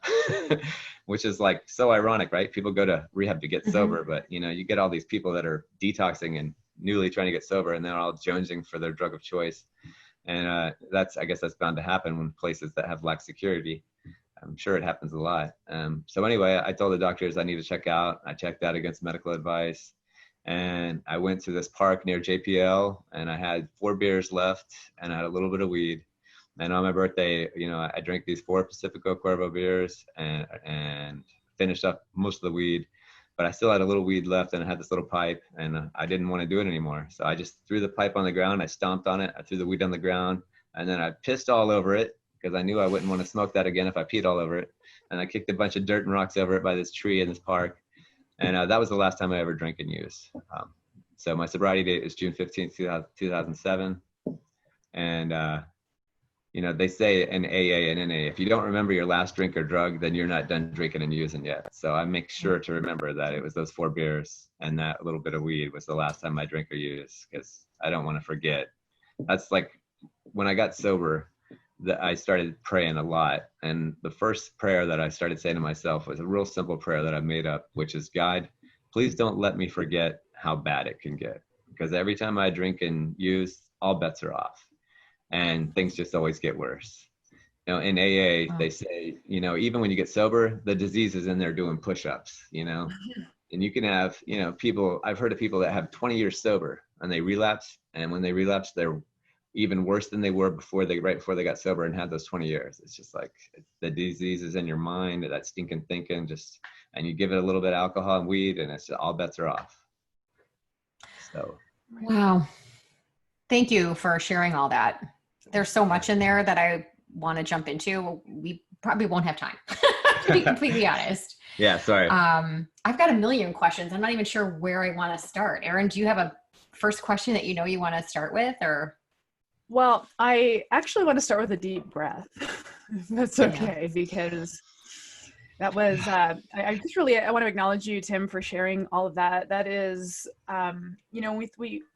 which is like so ironic, right? People go to rehab to get sober, but you get all these people that are detoxing and newly trying to get sober, and they're all jonesing for their drug of choice. And I guess that's bound to happen when places that have lax security. I'm sure it happens a lot. So anyway, I told the doctors I need to check out. I checked out against medical advice. And I went to this park near JPL, and I had 4 beers left, and I had a little bit of weed. And on my birthday, I drank these 4 Pacifico Cuervo beers and finished up most of the weed. But I still had a little weed left, and I had this little pipe, and I didn't want to do it anymore. So I just threw the pipe on the ground. I stomped on it. I threw the weed on the ground, and then I pissed all over it because I knew I wouldn't want to smoke that again if I peed all over it. And I kicked a bunch of dirt and rocks over it by this tree in this park. And that was the last time I ever drank and used. So my sobriety date is June 15th, 2007. And, they say in AA and NA, if you don't remember your last drink or drug, then you're not done drinking and using yet. So I make sure to remember that it was those 4 beers and that little bit of weed was the last time I drank or used, because I don't want to forget. That's like when I got sober, that I started praying a lot. And the first prayer that I started saying to myself was a real simple prayer that I made up, which is, God, please don't let me forget how bad it can get. Because every time I drink and use, all bets are off. And things just always get worse. In AA, they say, even when you get sober, the disease is in there doing push-ups, and you can have, people, I've heard of people that have 20 years sober and they relapse. And when they relapse, they're even worse than they were right before they got sober and had those 20 years. It's just like the disease is in your mind, that stinking thinking, and you give it a little bit of alcohol and weed, and it's all bets are off. So. Wow. Thank you for sharing all that. There's so much in there that I want to jump into. We probably won't have time, to be completely honest. Yeah, sorry. I've got a million questions. I'm not even sure where I want to start. Erin, do you have a first question that you want to start with, or? Well, I actually want to start with a deep breath. If that's okay, because that was, I want to acknowledge you, Tim, for sharing all of that. That is,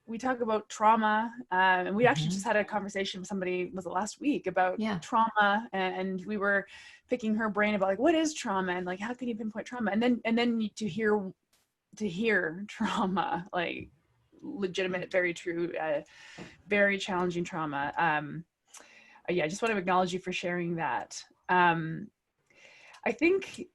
we talk about trauma, and we actually just had a conversation with somebody, was it last week, about trauma, and we were picking her brain about like, what is trauma, and like, how can you pinpoint trauma? And then to hear trauma, like legitimate, very true, very challenging trauma. I just want to acknowledge you for sharing that. I think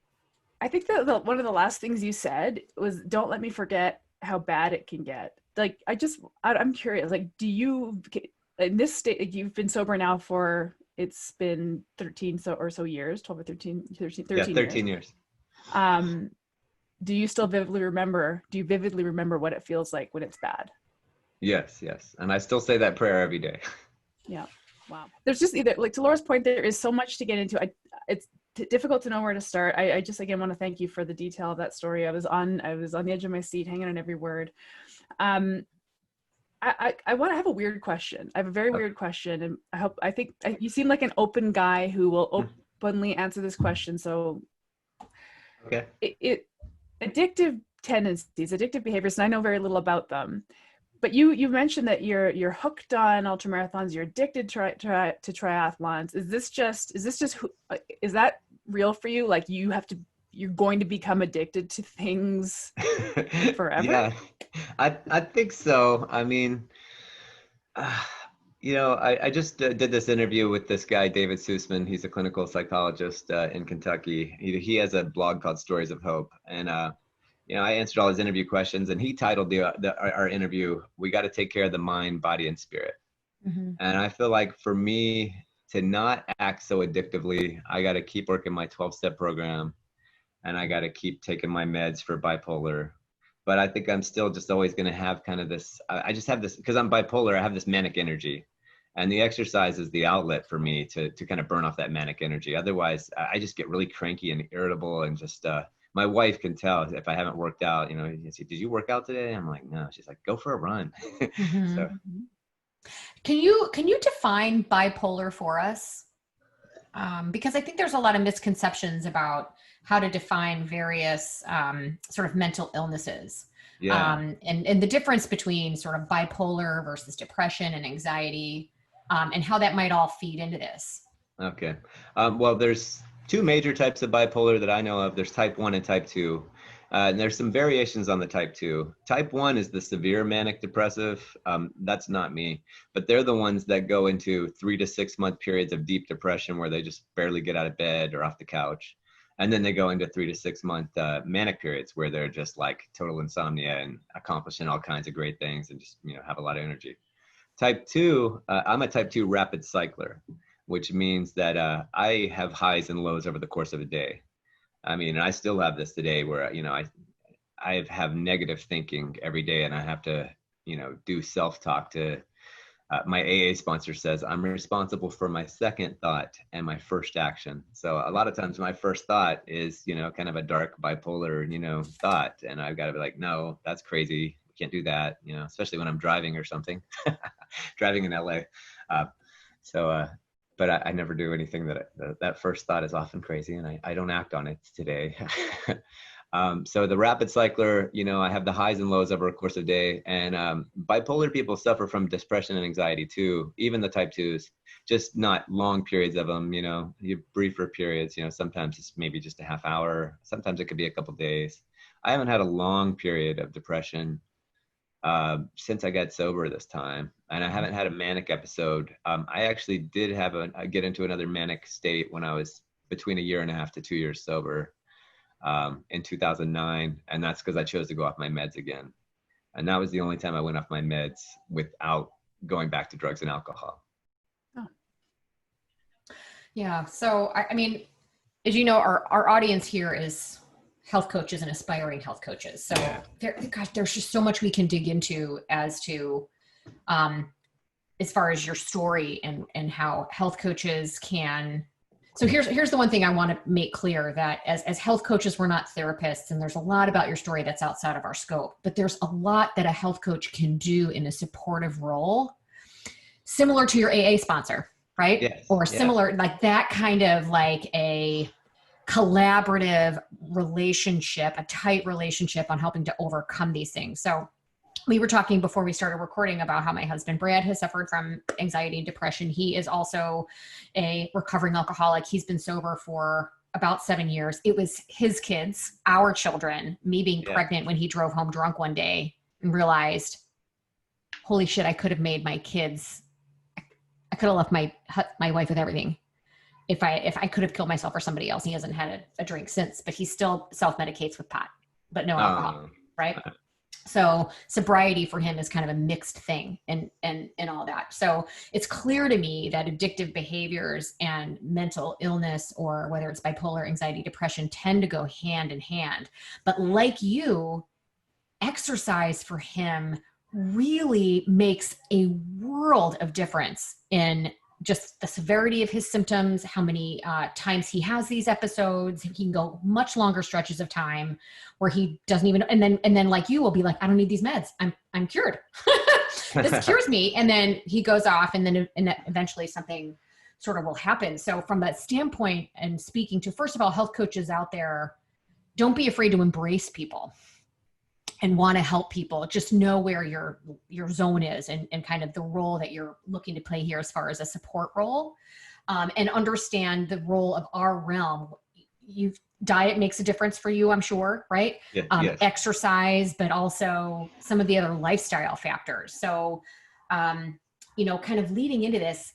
that one of the last things you said was, don't let me forget how bad it can get. Like, I'm curious, like, do you, in this state, like, you've been sober now for, it's been 13 or so years, 12 or 13 years. Do you still vividly remember what it feels like when it's bad? Yes. And I still say that prayer every day. Yeah. Wow. There's just either, like, to Laura's point, there is so much to get into. It's difficult to know where to start. I just, again, want to thank you for the detail of that story. I was on the edge of my seat, hanging on every word. I want to have a weird question. I have a very weird question, and I think you seem like an open guy who will openly answer this question. So, okay. Addictive tendencies, addictive behaviors, and I know very little about them. But you mentioned that you're hooked on ultramarathons. You're addicted to triathlons. Is that real for you? Like, you're going to become addicted to things forever? Yeah, I think so. I mean, I just did this interview with this guy, David Sussman. He's a clinical psychologist in Kentucky. He has a blog called Stories of Hope, and I answered all his interview questions, and he titled our interview, "We got to take care of the mind, body, and spirit." Mm-hmm. And I feel like for me to not act so addictively, I got to keep working my 12-step program, and I got to keep taking my meds for bipolar. But I think I'm still just always going to have kind of this, I just have this, because I'm bipolar, I have this manic energy. And the exercise is the outlet for me to kind of burn off that manic energy. Otherwise, I just get really cranky and irritable, and just, my wife can tell if I haven't worked out, did you work out today? I'm like, no. She's like, go for a run. Mm-hmm. So, can you define bipolar for us? Because I think there's a lot of misconceptions about how to define various sort of mental illnesses. Yeah. And the difference between sort of bipolar versus depression and anxiety, and how that might all feed into this. Okay. Well, there's two major types of bipolar that I know of. There's type 1 and type 2. And there's some variations on the type 2. Type 1 is the severe manic depressive. That's not me, but they're the ones that go into 3 to 6 month periods of deep depression where they just barely get out of bed or off the couch. And then they go into 3 to 6 month manic periods where they're just like total insomnia and accomplishing all kinds of great things and just, have a lot of energy. Type 2, I'm a type 2 rapid cycler, which means that I have highs and lows over the course of a day. I mean, I still have this today where, I have negative thinking every day, and I have to, do self-talk to, my AA sponsor says I'm responsible for my second thought and my first action. So a lot of times my first thought is, kind of a dark bipolar, thought. And I've got to be like, no, that's crazy. We can't do that, especially when I'm driving or something, driving in LA. But I never do anything that first thought is often crazy, and I don't act on it today. So the rapid cycler, I have the highs and lows over a course of a day, and bipolar people suffer from depression and anxiety too, even the type 2s, just not long periods of them, you briefer periods, sometimes it's maybe just a half hour, sometimes it could be a couple days. I haven't had a long period of depression since I got sober this time, and I haven't had a manic episode. I actually did get into another manic state when I was between 1.5 to 2 years sober, in 2009, and that's because I chose to go off my meds again, and that was the only time I went off my meds without going back to drugs and alcohol. Oh. Yeah. So I mean, as you know, our audience here is health coaches and aspiring health coaches. So there's just so much we can dig into as to as far as your story and how health coaches can. So here's the one thing I want to make clear, that as health coaches, we're not therapists, and there's a lot about your story that's outside of our scope, but there's a lot that a health coach can do in a supportive role, similar to your AA sponsor, right? Yes. Or similar, like that kind of like a collaborative relationship, a tight relationship on helping to overcome these things. So we were talking before we started recording about how my husband, Brad, has suffered from anxiety and depression. He is also a recovering alcoholic. He's been sober for about 7 years. It was his kids, our children, me being pregnant, when he drove home drunk one day and realized, holy shit, I could have made my kids, I could have left my wife with everything. If I could have killed myself or somebody else. He hasn't had a drink since, but he still self-medicates with pot, but no alcohol, right? So sobriety for him is kind of a mixed thing and all that. So it's clear to me that addictive behaviors and mental illness, or whether it's bipolar, anxiety, depression, tend to go hand in hand. But like you, exercise for him really makes a world of difference in just the severity of his symptoms, how many times he has these episodes. He can go much longer stretches of time where he doesn't even, and then like you will be like, I don't need these meds. I'm cured. This cures me. And then he goes off, and then eventually something sort of will happen. So from that standpoint, and speaking to, first of all, health coaches out there, don't be afraid to embrace people and want to help people. Just know where your zone is and kind of the role that you're looking to play here as far as a support role, and understand the role of our realm. Diet makes a difference for you, I'm sure, right? Yes. Exercise, but also some of the other lifestyle factors. So, kind of leading into this,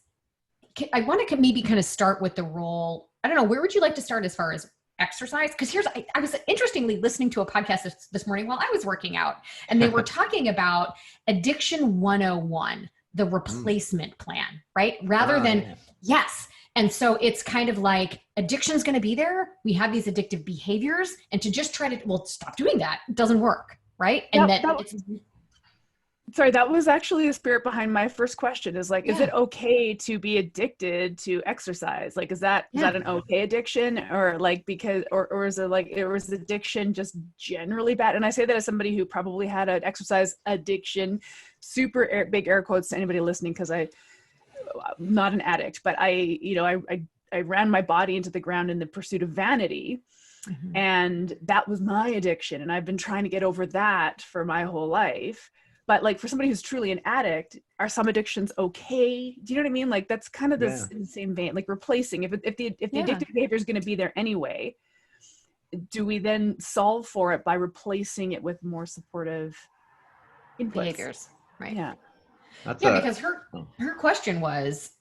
I want to maybe kind of start with the role. I don't know, where would you like to start as far as exercise? Because I was interestingly listening to a podcast this morning while I was working out, and they were talking about Addiction 101, the replacement plan, right? Rather than, yes. And so it's kind of like addiction's going to be there. We have these addictive behaviors, and to just try to, stop doing that. It doesn't work, right? And Sorry, that was actually the spirit behind my first question, is like, is it okay to be addicted to exercise? Like, is that an okay addiction, or like, because, or is it like, or is addiction just generally bad? And I say that as somebody who probably had an exercise addiction, super big air quotes to anybody listening, because I'm not an addict, but I ran my body into the ground in the pursuit of vanity. Mm-hmm. And that was my addiction. And I've been trying to get over that for my whole life. But like, for somebody who's truly an addict, are some addictions okay? Do you know what I mean? Like, that's kind of this in the same vein, like replacing, if the addictive behavior is going to be there anyway, do we then solve for it by replacing it with more supportive behaviors? Right. Yeah. Because her question was,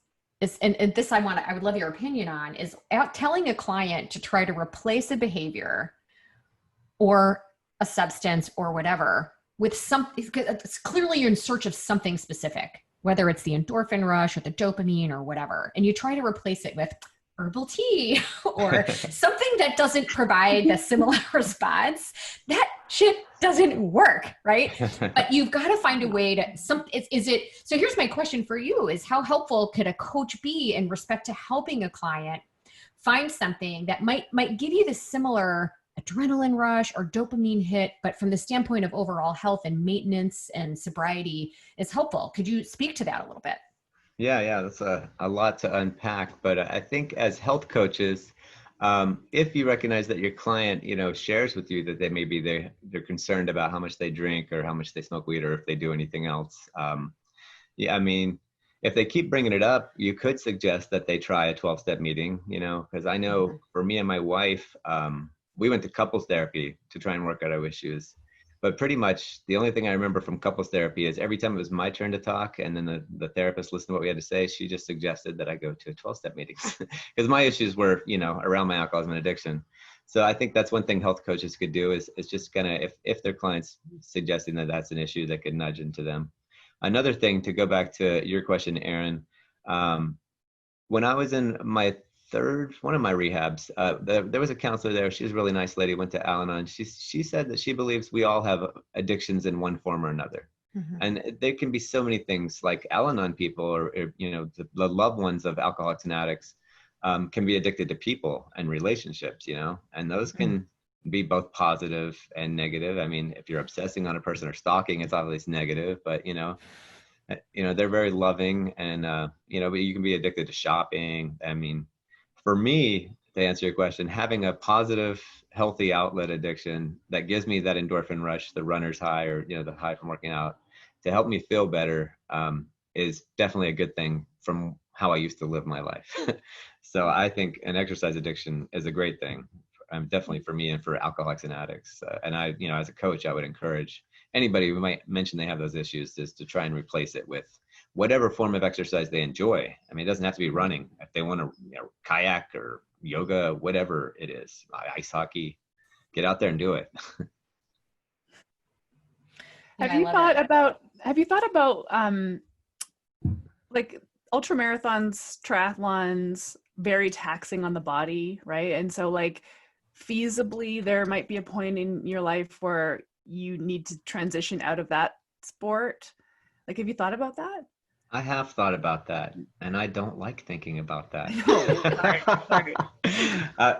and this I would love your opinion on, is telling a client to try to replace a behavior or a substance or whatever with something, because it's clearly you're in search of something specific, whether it's the endorphin rush or the dopamine or whatever, and you try to replace it with herbal tea or something that doesn't provide the similar response. That shit doesn't work, right? But you've got to find a way to so here's my question for you, is how helpful could a coach be in respect to helping a client find something that might give you the similar adrenaline rush or dopamine hit, but from the standpoint of overall health and maintenance and sobriety is helpful? Could you speak to that a little bit? Yeah, that's a lot to unpack. But I think as health coaches, if you recognize that your client, shares with you that they're concerned about how much they drink or how much they smoke weed or if they do anything else, if they keep bringing it up, you could suggest that they try a 12-step meeting, because I know for me and my wife, we went to couples therapy to try and work out our issues. But pretty much the only thing I remember from couples therapy is every time it was my turn to talk and then the therapist listened to what we had to say, she just suggested that I go to 12-step meetings because my issues were, around my alcoholism and addiction. So I think that's one thing health coaches could do is just kind of, if their clients suggesting that that's an issue, they could nudge into them. Another thing, to go back to your question, Aaron, when I was in my one of my rehabs, there was a counselor there. She was a really nice lady, went to Al-Anon. She said that she believes we all have addictions in one form or another. And there can be so many things like Al-Anon people or you know, the loved ones of alcoholics and addicts can be addicted to people and relationships, you know, and those can be both positive and negative. I mean, if you're obsessing on a person or stalking, it's obviously negative, but you know, they're very loving and, you know, but you can be addicted to shopping. I mean, for me, to answer your question, having a positive, healthy outlet addiction that gives me that endorphin rush, the runner's high, or, you know, the high from working out to help me feel better, is definitely a good thing from how I used to live my life. So I think an exercise addiction is a great thing. Definitely for me and for alcoholics and addicts. And I, you know, as a coach, I would encourage anybody who might mention they have those issues is to try and replace it with whatever form of exercise they enjoy. I mean, it doesn't have to be running. If they want to, you know, kayak or yoga, whatever it is, ice hockey, get out there and do it. Have you thought about like ultra marathons, triathlons, very taxing on the body, right? And so like feasibly there might be a point in your life where you need to transition out of that sport. Like, have you thought about that? I have thought about that, and I don't like thinking about that. Sorry.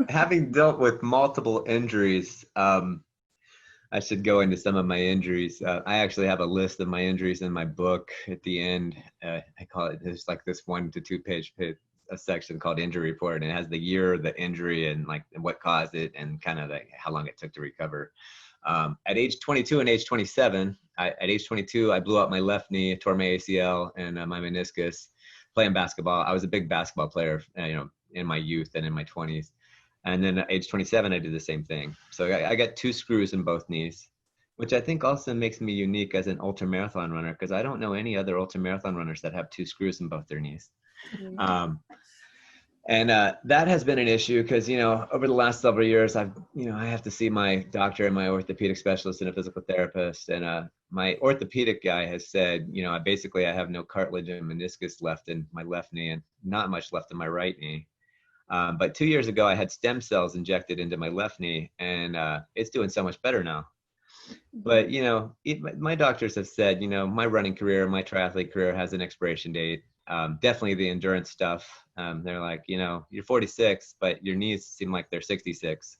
Having dealt with multiple injuries, I should go into some of my injuries. I actually have a list of my injuries in my book at the end. I call it, there's like this 1 to 2 page a section called injury report, and it has the year, the injury, and like what caused it, and kind of like how long it took to recover. At age 22 and age 27, at age 22, I blew out my left knee, tore my ACL and my meniscus playing basketball. I was a big basketball player, you know, in my youth and in my 20s. And then at age 27, I did the same thing. So I got 2 screws in both knees, which I think also makes me unique as an ultra marathon runner, because I don't know any other ultra marathon runners that have 2 screws in both their knees. And that has been an issue because, you know, over the last several years, I have to see my doctor and my orthopedic specialist and a physical therapist. And my orthopedic guy has said, you know, I have no cartilage and meniscus left in my left knee and not much left in my right knee. But 2 years ago, I had stem cells injected into my left knee, and it's doing so much better now. But, you know, my doctors have said, you know, my running career, my triathlete career has an expiration date. Definitely the endurance stuff. They're like, you know, you're 46, but your knees seem like they're 66.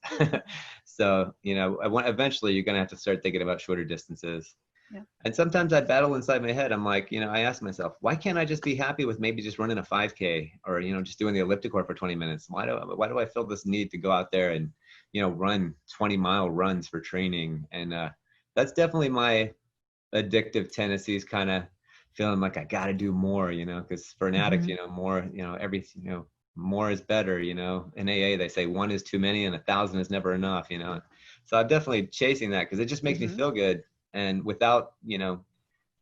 So, you know, eventually you're going to have to start thinking about shorter distances. Yeah. And sometimes I battle inside my head. I'm like, you know, I ask myself, why can't I just be happy with maybe just running a 5K or, you know, just doing the elliptical for 20 minutes? Why do I feel this need to go out there and, you know, run 20-mile runs for training? And that's definitely my addictive tendencies, kind of feeling like I got to do more, you know, because for an addict, you know, more, you know, everything, you know, more is better, you know. In AA, they say 1 is too many and 1,000 is never enough, you know. So I'm definitely chasing that because it just makes me feel good. And without, you know,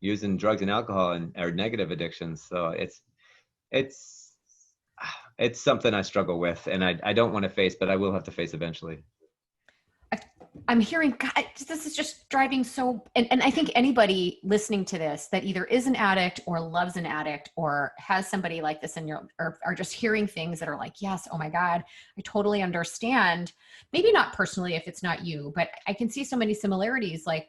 using drugs and alcohol or negative addictions. So it's something I struggle with, and I don't want to face, but I will have to face eventually. I'm hearing, God, this is just driving so, and I think anybody listening to this that either is an addict or loves an addict or has somebody like this in your, or are just hearing things that are like, yes, oh my God, I totally understand. Maybe not personally if it's not you, but I can see so many similarities, like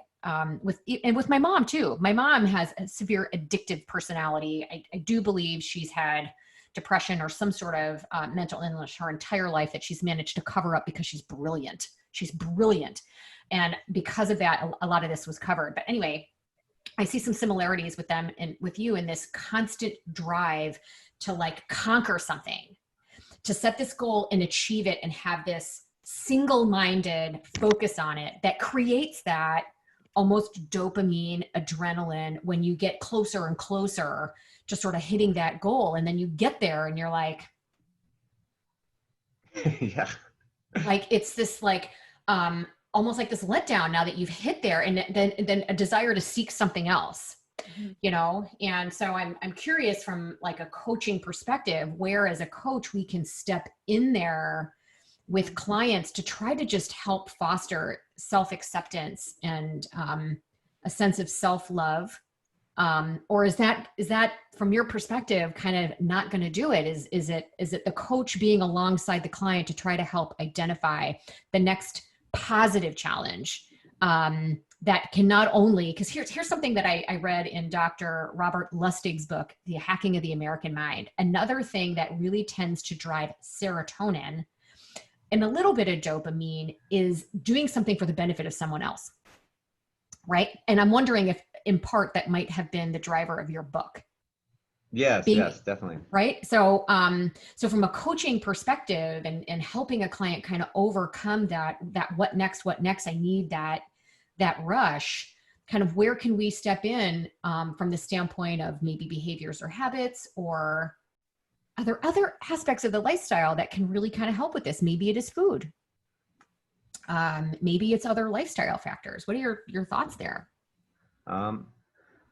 with my mom too. My mom has a severe addictive personality. I do believe she's had depression or some sort of mental illness her entire life that she's managed to cover up because she's brilliant. She's brilliant. And because of that, a lot of this was covered. But anyway, I see some similarities with them and with you in this constant drive to like conquer something, to set this goal and achieve it and have this single-minded focus on it that creates that almost dopamine, adrenaline when you get closer and closer to sort of hitting that goal. And then you get there and you're like, yeah. Like it's this like almost like this letdown now that you've hit there, and then a desire to seek something else, you know? And so I'm curious from like a coaching perspective, where as a coach we can step in there with clients to try to just help foster self-acceptance and a sense of self-love. Or is that from your perspective kind of not going to do it? Is it the coach being alongside the client to try to help identify the next positive challenge, that can not only, because here's something that I read in Dr. Robert Lustig's book, The Hacking of the American Mind. Another thing that really tends to drive serotonin and a little bit of dopamine is doing something for the benefit of someone else, right? And I'm wondering if in part that might have been the driver of your book. Yes, yes, definitely. Right. So, so from a coaching perspective and helping a client kind of overcome that what next, I need that rush, kind of where can we step in from the standpoint of maybe behaviors or habits, or are there other aspects of the lifestyle that can really kind of help with this? Maybe it is food. Maybe it's other lifestyle factors. What are your thoughts there?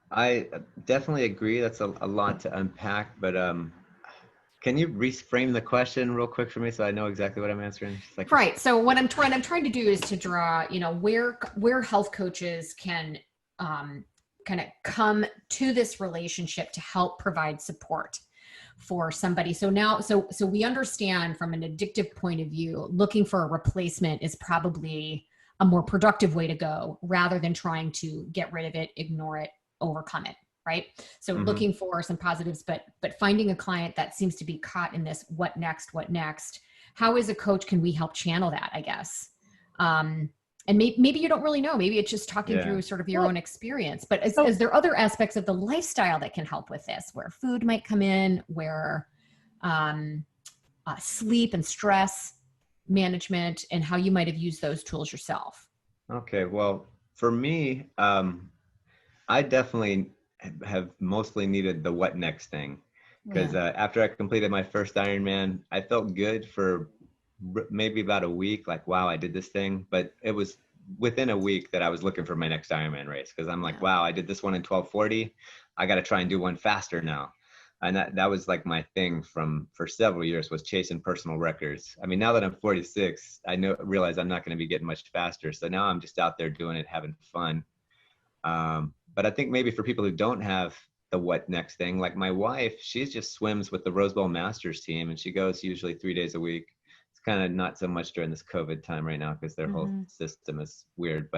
I definitely agree. That's a lot to unpack, but can you reframe the question real quick for me so I know exactly what I'm answering? Like, right. So what I'm trying to do is to draw, where health coaches can kind of come to this relationship to help provide support for somebody. So now, so we understand from an addictive point of view, looking for a replacement is probably a more productive way to go rather than trying to get rid of it, ignore it, overcome it, right? So looking for some positives, but finding a client that seems to be caught in this what next, how as a coach can we help channel that, I guess? And maybe you don't really know, maybe it's just talking through sort of your own experience, but is there other aspects of the lifestyle that can help with this, where food might come in, where sleep and stress management, and how you might have used those tools yourself? Okay, well, for me, I definitely have mostly needed the what next thing, because after I completed my first Ironman, I felt good for maybe about a week, like, wow, I did this thing. But it was within a week that I was looking for my next Ironman race, because I'm like, wow, I did this one in 12:40. I got to try and do one faster now. And that was like my thing for several years, was chasing personal records. I mean, now that I'm 46, I realize I'm not going to be getting much faster. So now I'm just out there doing it, having fun. But I think maybe for people who don't have the what next thing, like my wife, she just swims with the Rose Bowl Masters team, and she goes usually 3 days a week. It's kind of not so much during this COVID time right now, because their whole system is weird,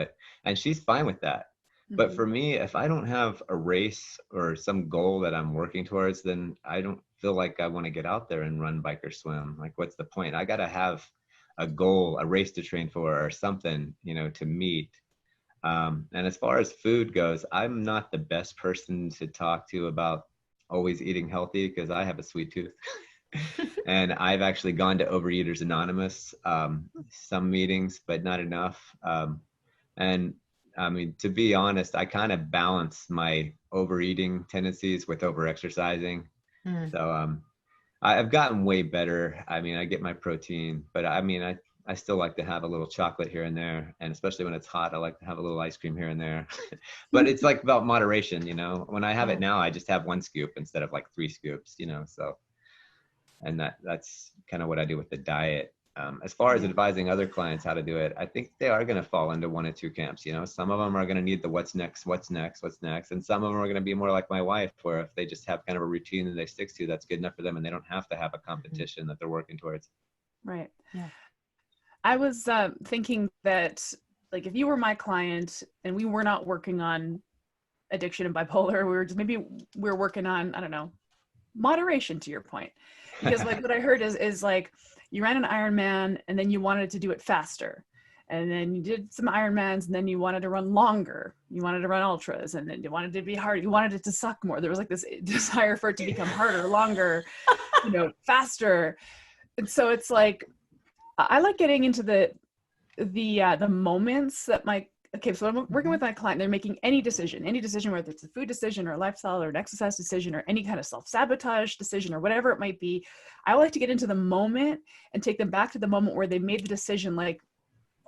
and she's fine with that. But for me, if I don't have a race or some goal that I'm working towards, then I don't feel like I want to get out there and run, bike, or swim. Like, what's the point? I got to have a goal, a race to train for, or something, to meet. And as far as food goes, I'm not the best person to talk to about always eating healthy, because I have a sweet tooth. And I've actually gone to Overeaters Anonymous, some meetings, but not enough. And I mean, to be honest, I kind of balance my overeating tendencies with overexercising. So I've gotten way better. I mean, I get my protein, but I mean, I still like to have a little chocolate here and there. And especially when it's hot, I like to have a little ice cream here and there. But it's like about moderation, When I have it now, I just have 1 scoop instead of like 3 scoops, so. And that's kind of what I do with the diet. As far as advising other clients how to do it, I think they are going to fall into one of two camps. Some of them are going to need the what's next. And some of them are going to be more like my wife, where if they just have kind of a routine that they stick to, that's good enough for them, and they don't have to have a competition that they're working towards. Right. Yeah. I was thinking that, like, if you were my client and we were not working on addiction and bipolar, we were working on, I don't know, moderation, to your point. Because like what I heard is like, you ran an Ironman and then you wanted to do it faster. And then you did some Ironmans and then you wanted to run longer. You wanted to run ultras, and then you wanted it to be hard. You wanted it to suck more. There was like this desire for it to become harder, longer, faster. And so it's like, I like getting into the moments that so I'm working with my client, they're making any decision, whether it's a food decision or a lifestyle or an exercise decision or any kind of self-sabotage decision or whatever it might be. I like to get into the moment and take them back to the moment where they made the decision, like,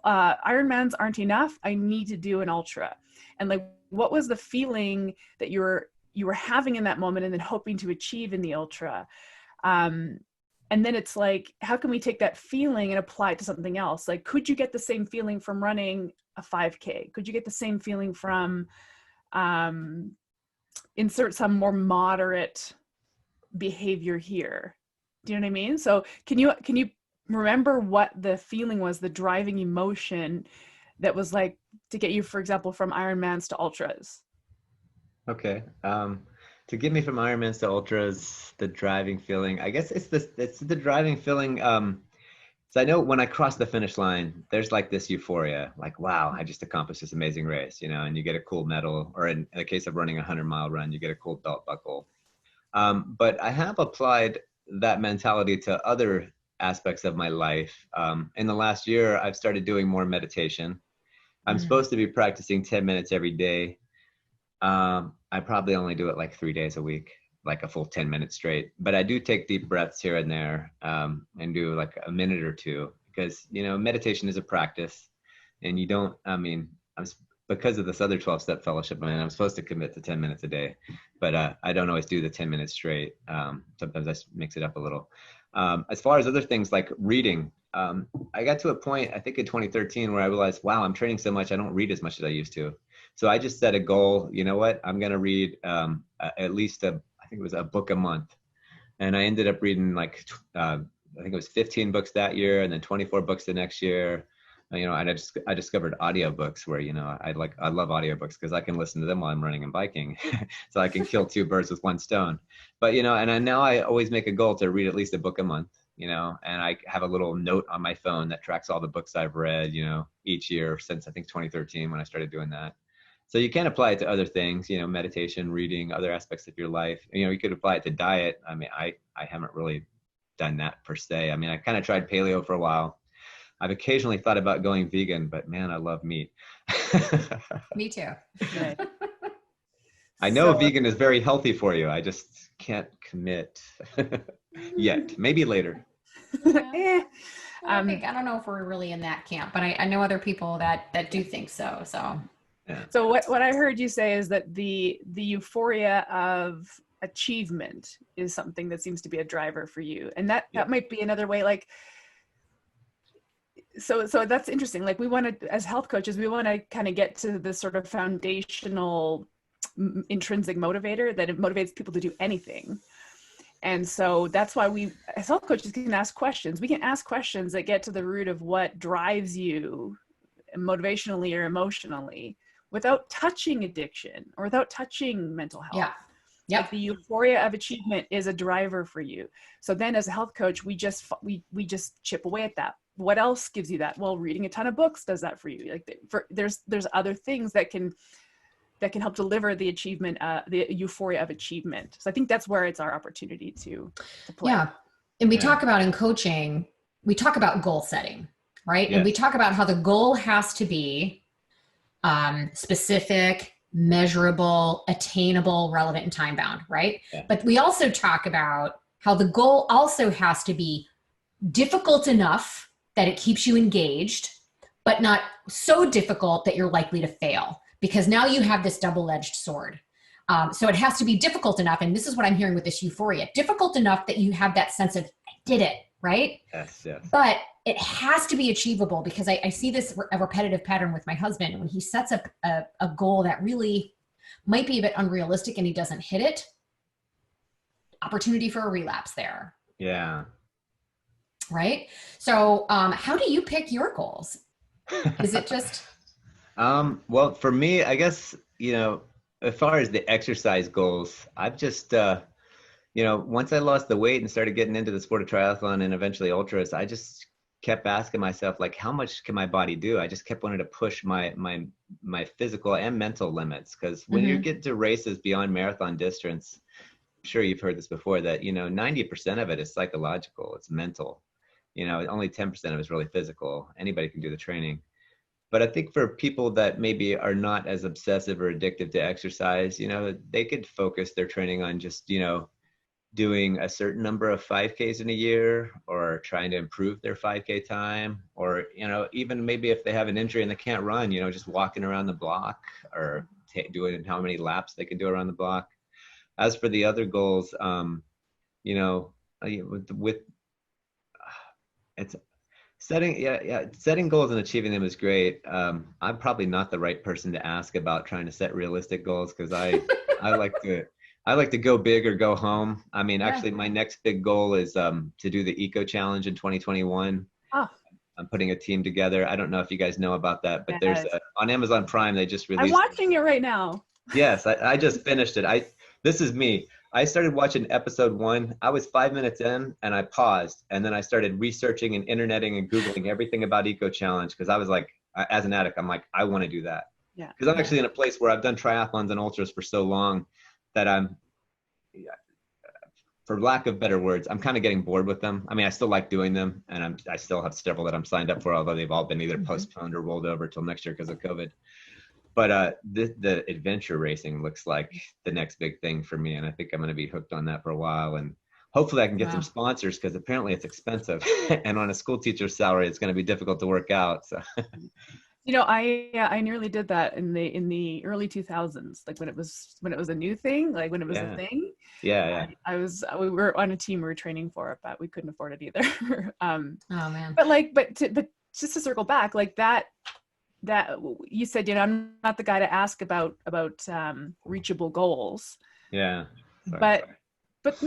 Ironmans aren't enough. I need to do an ultra. And like, what was the feeling that you were having in that moment and then hoping to achieve in the ultra? And then it's like, how can we take that feeling and apply it to something else? Like, could you get the same feeling from running a 5K? Could you get the same feeling from insert some more moderate behavior here? Do you know what I mean? So can you remember what the feeling was, the driving emotion that was like to get you, for example, from Ironmans to ultras? Okay. To get me from Ironmans to ultras, the driving feeling, I guess it's the driving feeling. So I know when I cross the finish line, there's like this euphoria, like, wow, I just accomplished this amazing race, and you get a cool medal, or in the case of running a 100-mile run, you get a cool belt buckle. But I have applied that mentality to other aspects of my life. In the last year, I've started doing more meditation. I'm supposed to be practicing 10 minutes every day. I probably only do it like 3 days a week, like a full 10 minutes straight. But I do take deep breaths here and there, and do like a minute or two, because, meditation is a practice, and you don't, because of this other 12-step fellowship, I'm supposed to commit to 10 minutes a day, but I don't always do the 10 minutes straight. Sometimes I mix it up a little. As far as other things like reading, I got to a point, I think in 2013, where I realized, wow, I'm training so much, I don't read as much as I used to. So I just set a goal, you know what, I'm going to read at least I think it was a book a month. And I ended up reading like, I think it was 15 books that year, and then 24 books the next year. And I discovered audiobooks where, I love audiobooks because I can listen to them while I'm running and biking. So I can kill two birds with one stone. But, now I always make a goal to read at least a book a month, and I have a little note on my phone that tracks all the books I've read, each year since I think 2013 when I started doing that. So you can apply it to other things, meditation, reading, other aspects of your life. You could apply it to diet. I haven't really done that per se. I kind of tried paleo for a while. I've occasionally thought about going vegan, but man, I love meat. Me too. Right. I know vegan is very healthy for you. I just can't commit yet. Maybe later. Yeah. I don't know if we're really in that camp, but I know other people that do think so. So. Yeah. So what I heard you say is that the euphoria of achievement is something that seems to be a driver for you, and that might be another way. Like, so that's interesting. Like, we want to, as health coaches, we want to kind of get to this sort of foundational intrinsic motivator that it motivates people to do anything. And so that's why we, as health coaches, can ask questions. We can ask questions that get to the root of what drives you motivationally or emotionally, without touching addiction or without touching mental health. Yeah. Yep. Like, the euphoria of achievement is a driver for you. So then as a health coach, we just chip away at that. What else gives you that? Well, reading a ton of books does that for you. Like, there's other things that can help deliver the achievement, the euphoria of achievement. So I think that's where it's our opportunity to play. Yeah. And we talk about in coaching, we talk about goal setting, right? Yeah. And we talk about how the goal has to be specific, measurable, attainable, relevant, and time bound, right? Yeah. But we also talk about how the goal also has to be difficult enough that it keeps you engaged, but not so difficult that you're likely to fail, because now you have this double-edged sword. So it has to be difficult enough, and this is what I'm hearing with this euphoria, difficult enough that you have that sense of, I did it, right? Yes. But it has to be achievable, because I see this a repetitive pattern with my husband. When he sets up a goal that really might be a bit unrealistic and he doesn't hit it, opportunity for a relapse there. Yeah. Right? So how do you pick your goals? Is it just... Well, for me, I guess, as far as the exercise goals, I've just, once I lost the weight and started getting into the sport of triathlon and eventually ultras, I just kept asking myself, like, how much can my body do? I just kept wanting to push my physical and mental limits. Because when you get to races beyond marathon distance, I'm sure you've heard this before, that, 90% of it is psychological, it's mental. Only 10% of it is really physical. Anybody can do the training. But I think for people that maybe are not as obsessive or addictive to exercise, they could focus their training on just, doing a certain number of 5Ks in a year, or trying to improve their 5K time, or, even maybe if they have an injury and they can't run, just walking around the block, or doing how many laps they can do around the block. As for the other goals, it's setting goals and achieving them is great. I'm probably not the right person to ask about trying to set realistic goals, because I like to go big or go home. Actually, my next big goal is to do the Eco Challenge in 2021. Oh. I'm putting a team together. I don't know if you guys know about that, but Yes. on Amazon Prime, they just released. I'm watching it right now. Yes, I just finished it. This is me. I started watching episode 1. I was 5 minutes in and I paused, and then I started researching and interneting and Googling everything about Eco Challenge, because I was like, as an addict, I'm like, I want to do that. Yeah. Because I'm actually in a place where I've done triathlons and ultras for so long that I'm, for lack of better words, I'm kind of getting bored with them. I mean, I still like doing them, and I still have several that I'm signed up for, although they've all been either postponed or rolled over till next year because of COVID. But the adventure racing looks like the next big thing for me, and I think I'm going to be hooked on that for a while. And hopefully I can get some sponsors, because apparently it's expensive, and on a school teacher's salary, it's going to be difficult to work out. So. You know, I nearly did that in the early 2000s, like when it was a new thing, like when it was a thing. Yeah. We were on a team, we were training for it, but we couldn't afford it either. Oh man. But just to circle back, like that you said, you know, I'm not the guy to ask about reachable goals. Yeah. But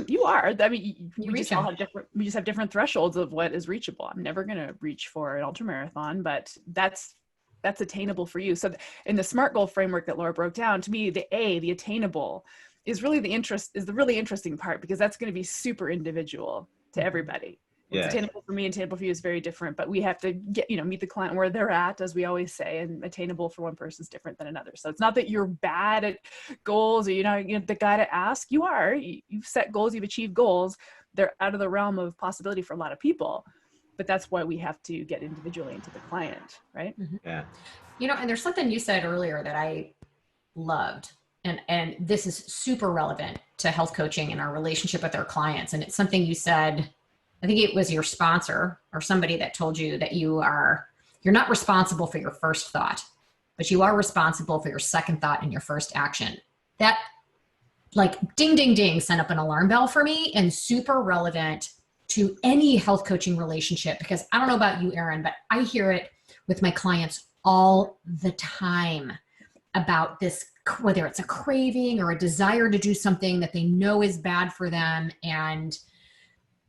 you are. I mean, we just have different thresholds of what is reachable. I'm never going to reach for an ultramarathon, but that's attainable for you. So in the SMART goal framework that Laura broke down, to me, the attainable is really the really interesting part, because that's going to be super individual to everybody. What's attainable for me and attainable for you is very different, but we have to meet the client where they're at, as we always say, and attainable for one person is different than another. So it's not that you're bad at goals, or you're the guy to ask. You are. You've set goals, you've achieved goals. They're out of the realm of possibility for a lot of people. But that's why we have to get individually into the client, right? Yeah. You know, and there's something you said earlier that I loved, and this is super relevant to health coaching and our relationship with our clients. And it's something you said, I think it was your sponsor or somebody that told you that you're not responsible for your first thought, but you are responsible for your second thought and your first action. That, like, ding, ding, ding, sent up an alarm bell for me, and super relevant to any health coaching relationship, because I don't know about you, Erin, but I hear it with my clients all the time about this, whether it's a craving or a desire to do something that they know is bad for them, and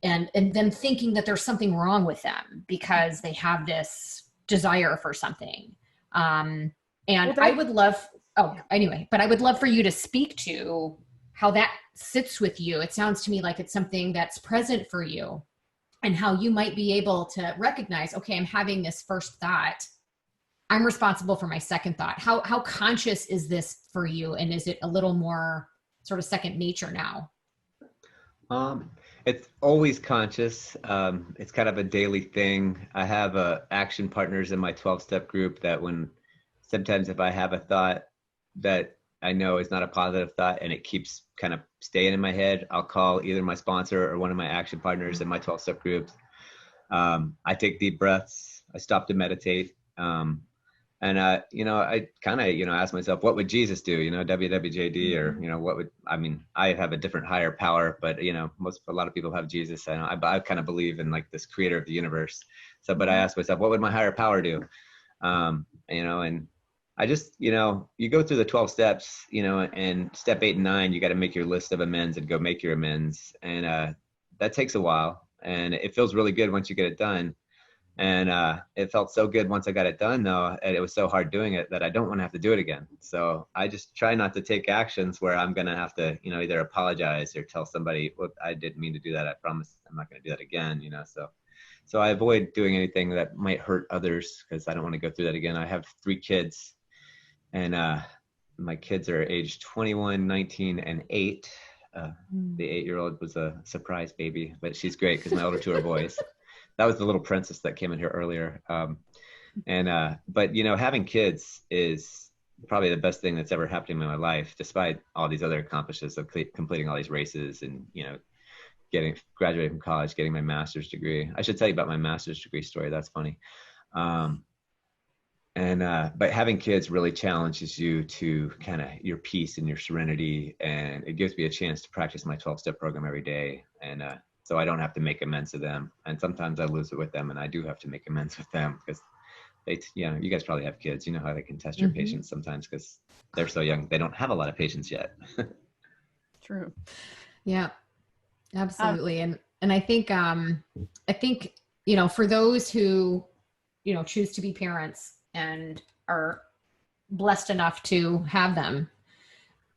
them thinking that there's something wrong with them because they have this desire for something. I would love for you to speak to how that sits with you. It sounds to me like it's something that's present for you, and how you might be able to recognize, okay, I'm having this first thought. I'm responsible for my second thought. How conscious is this for you? And is it a little more sort of second nature now? It's always conscious. It's kind of a daily thing. I have action partners in my 12-step group that sometimes if I have a thought that I know is not a positive thought and it keeps kind of staying in my head, I'll call either my sponsor or one of my action partners in my 12-step groups. I take deep breaths. I stop to meditate. And I kind of, ask myself, what would Jesus do? WWJD, or, I have a different higher power, but, a lot of people have Jesus. And I kind of believe in, like, this creator of the universe. So, but I ask myself, what would my higher power do? And I just, you go through the 12 steps, and step 8 and 9, you got to make your list of amends and go make your amends. And that takes a while, and it feels really good once you get it done. And it felt so good once I got it done, though, and it was so hard doing it that I don't want to have to do it again. So I just try not to take actions where I'm going to have to, either apologize or tell somebody, well, I didn't mean to do that. I promise I'm not going to do that again, So I avoid doing anything that might hurt others, because I don't want to go through that again. I have 3 kids, and my kids are aged 21, 19, and 8. The 8-year-old was a surprise baby, but she's great because my older 2 are boys. That was the little princess that came in here earlier. But having kids is probably the best thing that's ever happened in my life, despite all these other accomplishments of completing all these races and, graduating from college, getting my master's degree. I should tell you about my master's degree story. That's funny. But having kids really challenges you to kind of your peace and your serenity. And it gives me a chance to practice my 12-step program every day. And, so I don't have to make amends to them. And sometimes I lose it with them, and I do have to make amends with them because you guys probably have kids. You know how they can test your patience sometimes because they're so young. They don't have a lot of patience yet. True. Yeah, absolutely. And I think, for those who choose to be parents and are blessed enough to have them,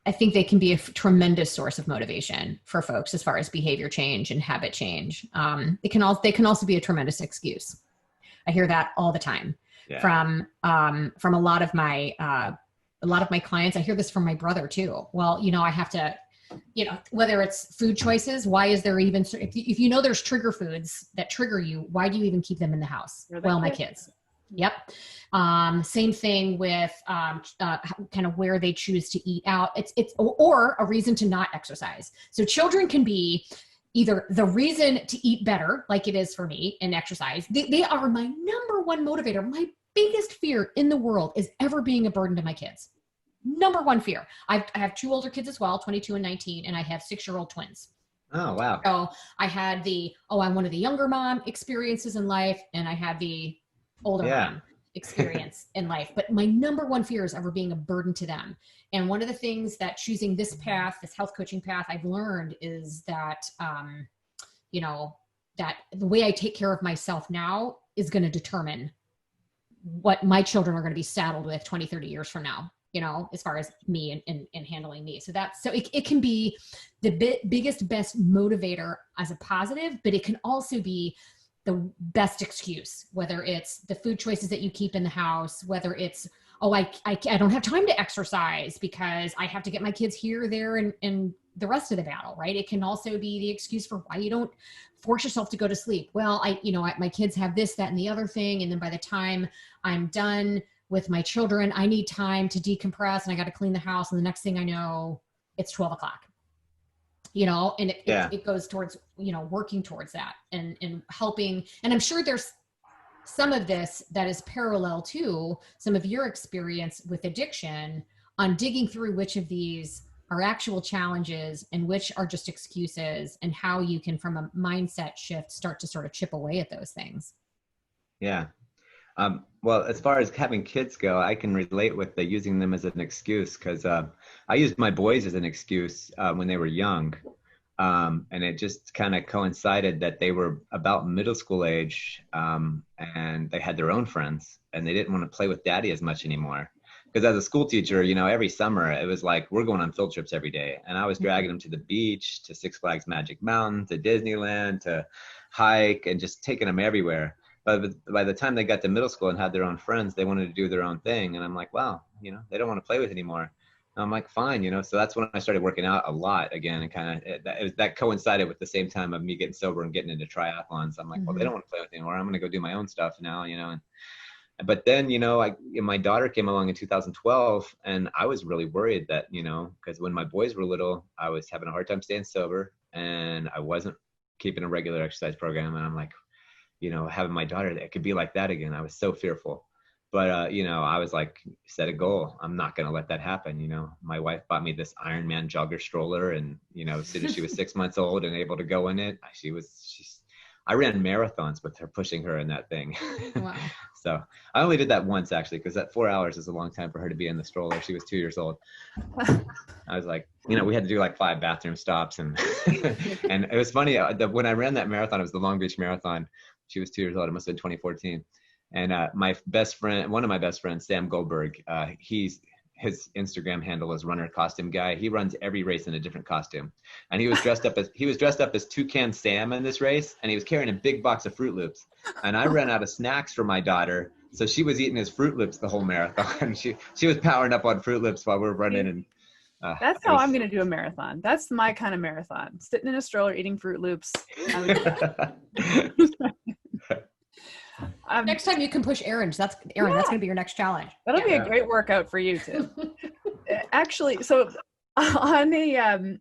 I think they can be a tremendous source of motivation for folks as far as behavior change and habit change. They can also be a tremendous excuse. I hear that all the time from a lot of my clients. I hear this from my brother too. Well, I have to, whether it's food choices, why is there even, if you know there's trigger foods that trigger you, why do you even keep them in the house? Well, my kids. Yep. Same thing with kind of where they choose to eat out. It's or a reason to not exercise. So children can be either the reason to eat better, like it is for me, and exercise. They are my number one motivator. My biggest fear in the world is ever being a burden to my kids. Number one fear. I have 2 older kids as well, 22 and 19, and I have 6-year-old twins. Oh, wow. So I had I'm one of the younger mom experiences in life, and I had the older mom experience in life. But my number one fear is ever being a burden to them. And one of the things that choosing this path, this health coaching path, I've learned is that, that the way I take care of myself now is going to determine what my children are going to be saddled with 20, 30 years from now, as far as me and handling me. So it can be the biggest, best motivator as a positive, but it can also be the best excuse, whether it's the food choices that you keep in the house, whether it's, I don't have time to exercise because I have to get my kids here, there, and the rest of the battle, right? It can also be the excuse for why you don't force yourself to go to sleep. Well, my kids have this, that, and the other thing. And then by the time I'm done with my children, I need time to decompress and I got to clean the house. And the next thing I know, it's 12 o'clock. And it goes towards, working towards that and helping. And I'm sure there's some of this that is parallel to some of your experience with addiction on digging through which of these are actual challenges and which are just excuses, and how you can, from a mindset shift, start to sort of chip away at those things. Yeah. Well, as far as having kids go, I can relate with using them as an excuse, because I used my boys as an excuse when they were young. And it just kind of coincided that they were about middle school age, and they had their own friends, and they didn't want to play with daddy as much anymore. Because as a school teacher, every summer it was like, we're going on field trips every day. And I was dragging them to the beach, to Six Flags Magic Mountain, to Disneyland, to hike, and just taking them everywhere. But by the time they got to middle school and had their own friends, they wanted to do their own thing. And I'm like, wow, they don't want to play with anymore. And I'm like, fine, so that's when I started working out a lot again. And kind of that coincided with the same time of me getting sober and getting into triathlons. I'm like, well, they don't want to play with me anymore. I'm going to go do my own stuff now, But then, my daughter came along in 2012, and I was really worried that, because when my boys were little, I was having a hard time staying sober, and I wasn't keeping a regular exercise program. And I'm like, having my daughter, it could be like that again. I was so fearful. But, I was like, set a goal. I'm not going to let that happen. My wife bought me this Ironman jogger stroller, and, as soon as she was 6 months old and able to go in it, I ran marathons with her, pushing her in that thing. Wow. So I only did that once, actually, because that 4 hours is a long time for her to be in the stroller. She was 2 years old. I was like, we had to do like 5 bathroom stops. And and it was funny, when I ran that marathon, it was the Long Beach Marathon. She was 2 years old. It must have been 2014. And one of my best friends, Sam Goldberg, his Instagram handle is Runner Costume Guy. He runs every race in a different costume. And he was dressed up as Toucan Sam in this race, and he was carrying a big box of Fruit Loops. And I ran out of snacks for my daughter, so she was eating his Fruit Loops the whole marathon. She was powering up on Fruit Loops while we were running. And that's how I'm going to do a marathon. That's my kind of marathon. Sitting in a stroller, eating Fruit Loops. Next time you can push errands. That's going to be your next challenge. That'll be a great workout for you too. Actually, so on I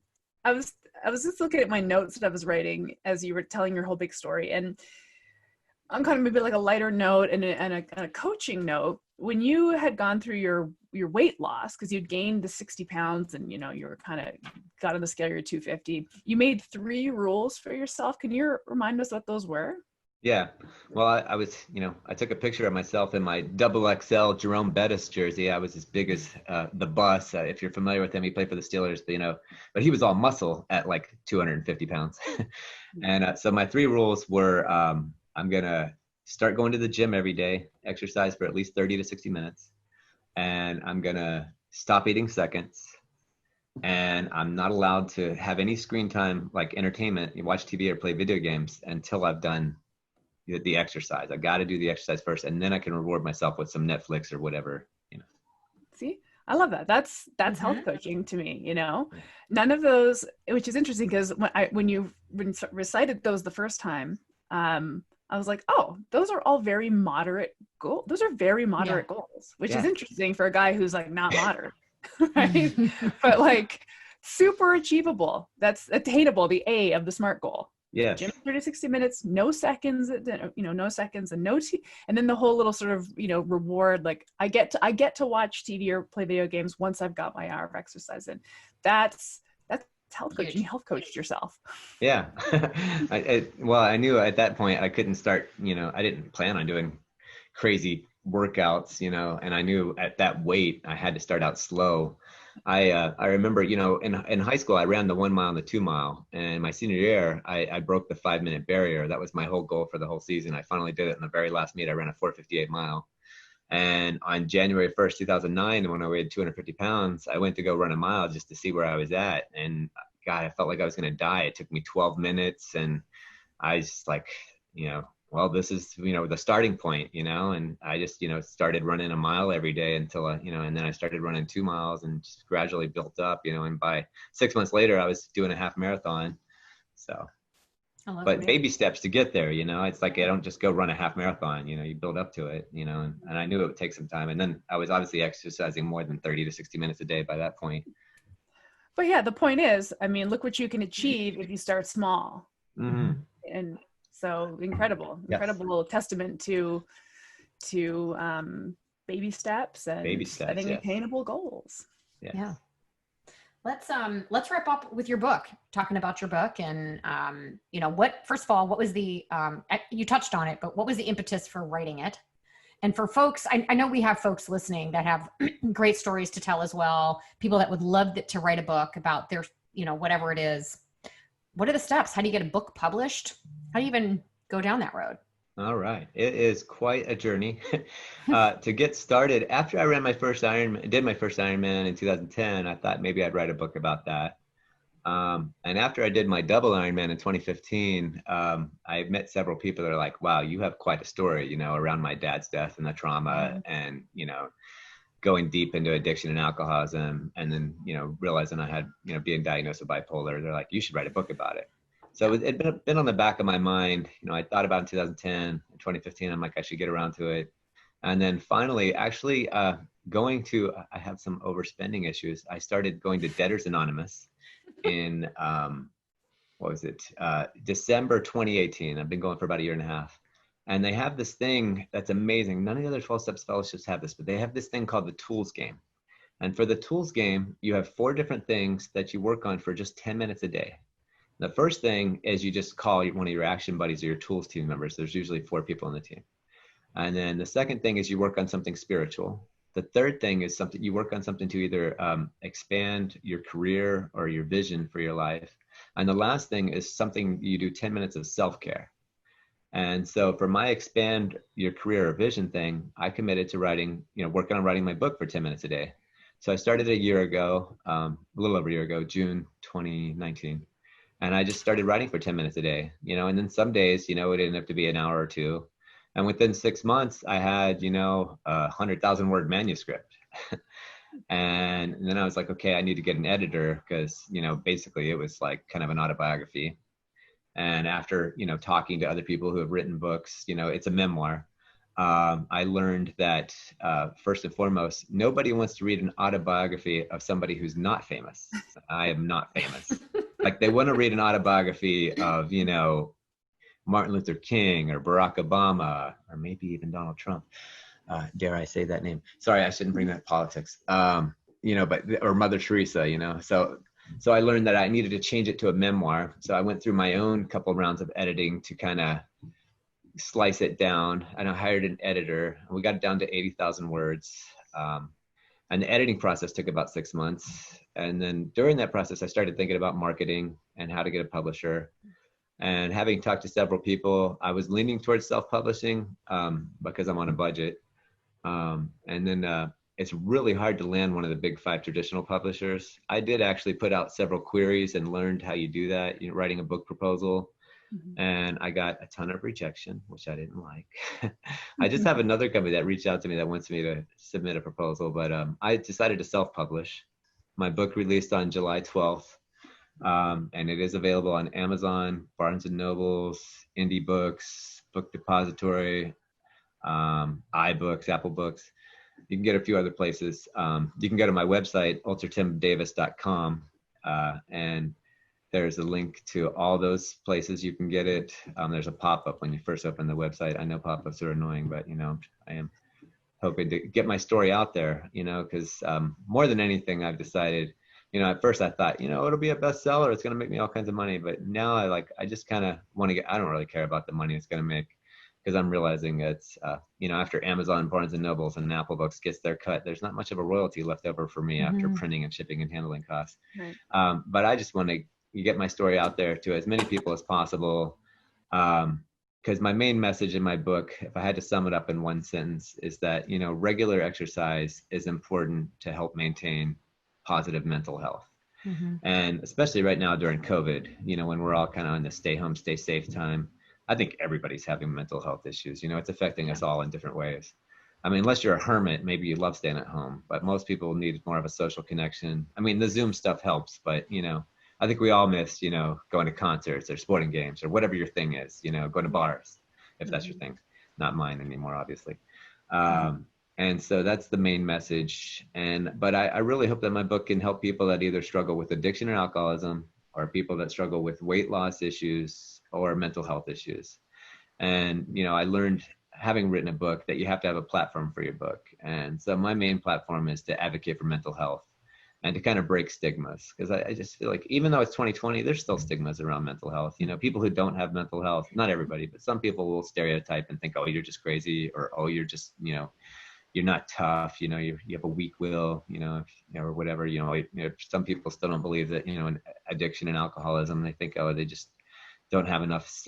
was just looking at my notes that I was writing as you were telling your whole big story, and on kind of maybe like a lighter note and a coaching note. When you had gone through your weight loss, because you'd gained the 60 pounds and you were kind of got on the scale, you're 250. You made 3 rules for yourself. Can you remind us what those were? Yeah. Well, I was, I took a picture of myself in my XXL Jerome Bettis jersey. I was as big as the Bus. If you're familiar with him, he played for the Steelers, but he was all muscle at like 250 pounds. And so my 3 rules were, I'm going to start going to the gym every day, exercise for at least 30 to 60 minutes. And I'm going to stop eating seconds. And I'm not allowed to have any screen time, like entertainment, you watch TV or play video games, until I've done the exercise. I got to do the exercise first, and then I can reward myself with some Netflix or whatever, See, I love that. That's health coaching to me, none of those, which is interesting because when you recited those the first time, I was like, oh, those are all very moderate goals. Those are very moderate goals, which is interesting for a guy who's like not moderate, right? But like super achievable. That's attainable, the A of the SMART goal. Yes. Gym 30 to 60 minutes, no seconds, no seconds, and and then the whole little sort of, reward, like I get to watch TV or play video games once I've got my hour of exercise in. That's health coaching. You health coached yourself. Yeah. I knew at that point I couldn't start, I didn't plan on doing crazy workouts, and I knew at that weight I had to start out slow. I remember, in high school, I ran the 1 mile and the 2 mile, and my senior year, I broke the 5-minute barrier. That was my whole goal for the whole season. I finally did it in the very last meet. I ran a 4:58 mile. And on January 1st, 2009, when I weighed 250 pounds, I went to go run a mile just to see where I was at. And God, I felt like I was going to die. It took me 12 minutes. And I just like, well, this is, the starting point, and I just, started running a mile every day until, and then I started running 2 miles and just gradually built up, and by 6 months later, I was doing a half marathon. So, but baby steps to get there, it's like, I don't just go run a half marathon, you build up to it, and I knew it would take some time. And then I was obviously exercising more than 30 to 60 minutes a day by that point. But yeah, the point is, look what you can achieve if you start small. Mm-hmm. And so incredible testament to baby steps and setting attainable goals. Yes. Yeah. Let's wrap up with your book, talking about your book, and first of all, what was the you touched on it, but what was the impetus for writing it? And for folks, I know we have folks listening that have great stories to tell as well, people that would love to write a book about their, whatever it is. What are the steps? How do you get a book published? How do you even go down that road? All right. It is quite a journey to get started. After I did my first Ironman in 2010, I thought maybe I'd write a book about that. And after I did my double Ironman in 2015, I met several people that are like, wow, you have quite a story, around my dad's death and the trauma and, going deep into addiction and alcoholism. And then, realizing I had, being diagnosed with bipolar, they're like, you should write a book about it. So it'd been on the back of my mind. I thought about it in 2010, 2015, I'm like, I should get around to it. And then finally, actually I have some overspending issues. I started going to Debtors Anonymous in, December 2018. I've been going for about a year and a half. And they have this thing that's amazing. None of the other 12 Steps fellowships have this, but they have this thing called the Tools Game. And for the Tools Game, you have 4 different things that you work on for just 10 minutes a day. The first thing is you just call one of your action buddies or your tools team members. There's usually 4 people on the team. And then the second thing is you work on something spiritual. The third thing is you work on something to either expand your career or your vision for your life. And the last thing is something you do 10 minutes of self-care. And so for my expand your career or vision thing, I committed to working on writing my book for 10 minutes a day. So I started a year ago, a little over a year ago, June 2019. And I just started writing for 10 minutes a day, and then some days, it ended up to be an hour or 2. And within 6 months, I had, a 100,000 word manuscript. And then I was like, okay, I need to get an editor because, basically it was like kind of an autobiography. And after, talking to other people who have written books, it's a memoir. I learned that first and foremost, nobody wants to read an autobiography of somebody who's not famous. I am not famous. Like they want to read an autobiography of, Martin Luther King or Barack Obama, or maybe even Donald Trump. Dare I say that name? Sorry, I shouldn't bring that politics. Or Mother Teresa, So I learned that I needed to change it to a memoir. So I went through my own couple of rounds of editing to kind of slice it down. And I hired an editor. And we got it down to 80,000 words. And the editing process took about 6 months. And then during that process, I started thinking about marketing and how to get a publisher. And having talked to several people, I was leaning towards self-publishing because I'm on a budget. And then it's really hard to land one of the big 5 traditional publishers. I did actually put out several queries and learned how you do that, writing a book proposal. And I got a ton of rejection, which I didn't like. I just have another company that reached out to me that wants me to submit a proposal, but I decided to self-publish. My book released on July 12th, and it is available on Amazon, Barnes & Nobles, Indie Books, Book Depository, iBooks, Apple Books. You can get a few other places. You can go to my website, ultratimdavis.com, and there's a link to all those places you can get it. There's a pop-up when you first open the website. I know pop-ups are annoying, but I am hoping to get my story out there, because more than anything, I've decided, at first I thought, it'll be a bestseller. It's going to make me all kinds of money. But now I just kind of want to I don't really care about the money it's going to make, because I'm realizing it's, after Amazon, Barnes & Nobles, and Apple Books gets their cut, there's not much of a royalty left over for me after printing and shipping and handling costs. Right. But I just want to get my story out there to as many people as possible. Because my main message in my book, if I had to sum it up in one sentence, is that, regular exercise is important to help maintain positive mental health. And especially right now during COVID, when we're all kind of in the stay home, stay safe time, I think everybody's having mental health issues. It's affecting us all in different ways. I mean, unless you're a hermit, maybe you love staying at home, but most people need more of a social connection. I mean, the Zoom stuff helps, but, I think we all miss, going to concerts or sporting games or whatever your thing is, going to bars, if that's your thing. Not mine anymore, obviously. And so that's the main message. But I really hope that my book can help people that either struggle with addiction or alcoholism, or people that struggle with weight loss issues or mental health issues. And, I learned, having written a book, that you have to have a platform for your book. And so my main platform is to advocate for mental health and to kind of break stigmas. Because I just feel like, even though it's 2020, there's still stigmas around mental health. People who don't have mental health, not everybody, but some people will stereotype and think, oh, you're just crazy, or, oh, you're just, you're not tough, you have a weak will, or whatever, some people still don't believe that, in addiction and alcoholism, they think, oh, they just don't have enough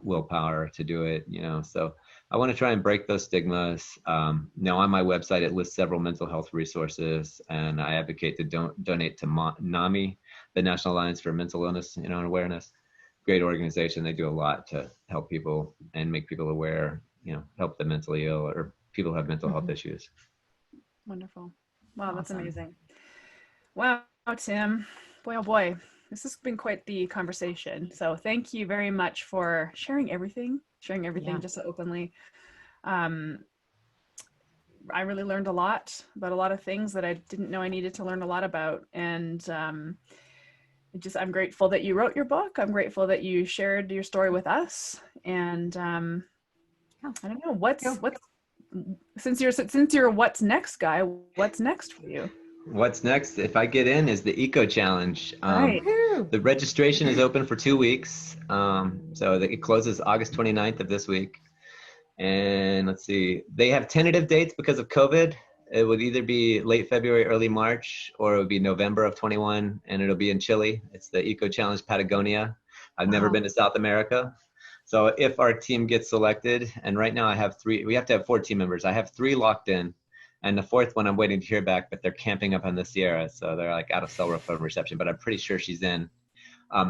willpower to do it, so I want to try and break those stigmas. Now on my website, it lists several mental health resources, and I advocate to donate to NAMI, the National Alliance for Mental Illness and Awareness. Great organization. They do a lot to help people and make people aware, help the mentally ill or people who have mental health issues. Wonderful. Wow, that's amazing. Wow, Tim. Boy, oh boy. This has been quite the conversation. So thank you very much for sharing everything just so openly. I really learned a lot about a lot of things that I didn't know I needed to learn a lot about. And I'm grateful that you wrote your book. I'm grateful that you shared your story with us. And I don't know, since you're what's next guy, what's next for you? What's next, if I get in, is the Eco Challenge. Right. The registration is open for 2 weeks. So it closes August 29th of this week. And let's see, they have tentative dates because of COVID. It would either be late February, early March, or it would be November of 21, and it'll be in Chile. It's the Eco Challenge Patagonia. I've never been to South America. So if our team gets selected, and right now I have 3, we have to have 4 team members. I have 3 locked in. And the 4th one I'm waiting to hear back, but they're camping up on the Sierra. So they're like out of cell phone reception, but I'm pretty sure she's in.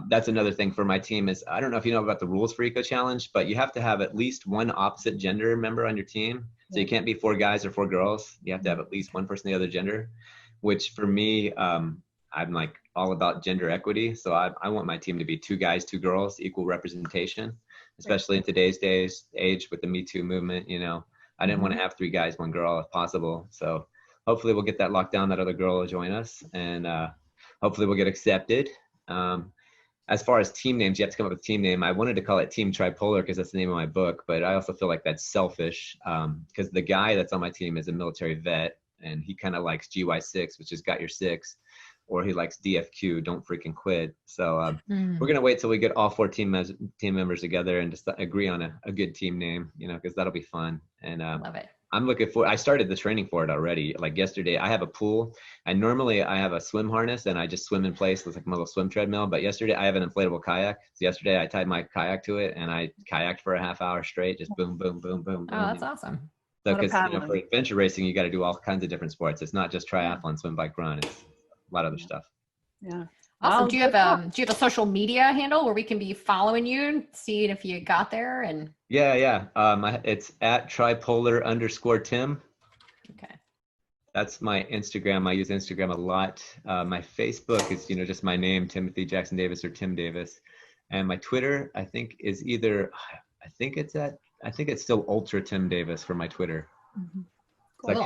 That's another thing for my team is, I don't know if you know about the rules for Eco Challenge, but you have to have at least one opposite gender member on your team. So you can't be 4 guys or 4 girls. You have to have at least one person of the other gender, which for me, I'm like all about gender equity. So I want my team to be 2 guys, 2 girls, equal representation, especially in today's age with the Me Too movement, I didn't want to have 3 guys, 1 girl if possible. So hopefully we'll get that locked down. That other girl will join us, and hopefully we'll get accepted. As far as team names, you have to come up with a team name. I wanted to call it Team TriPolar because that's the name of my book, but I also feel like that's selfish because the guy that's on my team is a military vet, and he kind of likes GY6, which is got your 6, or he likes DFQ, don't freaking quit. So we're going to wait till we get all 4 team members together and just agree on a good team name, because that'll be fun. And love it. I'm looking for, I started the training for it already. Like yesterday, I have a pool, and normally I have a swim harness and I just swim in place with like my little swim treadmill. But yesterday I have an inflatable kayak. So yesterday I tied my kayak to it and I kayaked for a half hour straight, just boom, boom, boom, boom, boom. Oh, that's awesome. So, because for adventure racing, you got to do all kinds of different sports. It's not just triathlon, swim, bike, run. It's a lot of other stuff. Yeah. Awesome. Do you have a social media handle where we can be following you and seeing if you got there? And Yeah. It's at TriPolar_Tim. okay. That's my Instagram. I use Instagram a lot. My Facebook is, just my name, Timothy Jackson Davis or Tim Davis. And my Twitter, I think is either, I think it's still Ultra Tim Davis for my Twitter. Mm-hmm. Cool.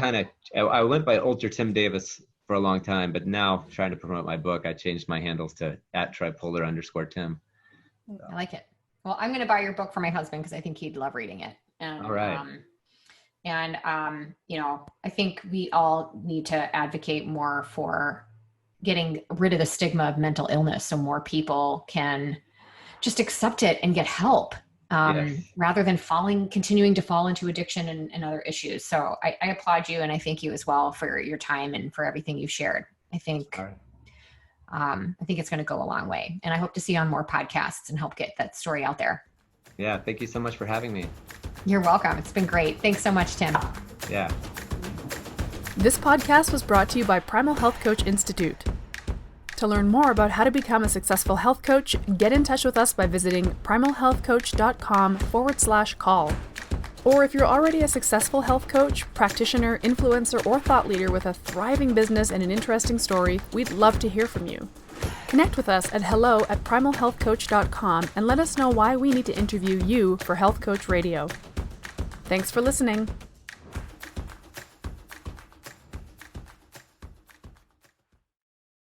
I went by Ultra Tim Davis for a long time, but now trying to promote my book, I changed my handles to at TriPolar_Tim. I like it. Well, I'm going to buy your book for my husband because I think he'd love reading it. And, all right. I think we all need to advocate more for getting rid of the stigma of mental illness so more people can just accept it and get help. Yes. Rather than continuing to fall into addiction and other issues. So I applaud you, and I thank you as well for your time and for everything you've shared. I think, I think it's going to go a long way, and I hope to see you on more podcasts and help get that story out there. Yeah. Thank you so much for having me. You're welcome. It's been great. Thanks so much, Tim. Yeah. This podcast was brought to you by Primal Health Coach Institute. To learn more about how to become a successful health coach, get in touch with us by visiting primalhealthcoach.com/call. Or if you're already a successful health coach, practitioner, influencer, or thought leader with a thriving business and an interesting story, we'd love to hear from you. Connect with us at hello@primalhealthcoach.com and let us know why we need to interview you for Health Coach Radio. Thanks for listening.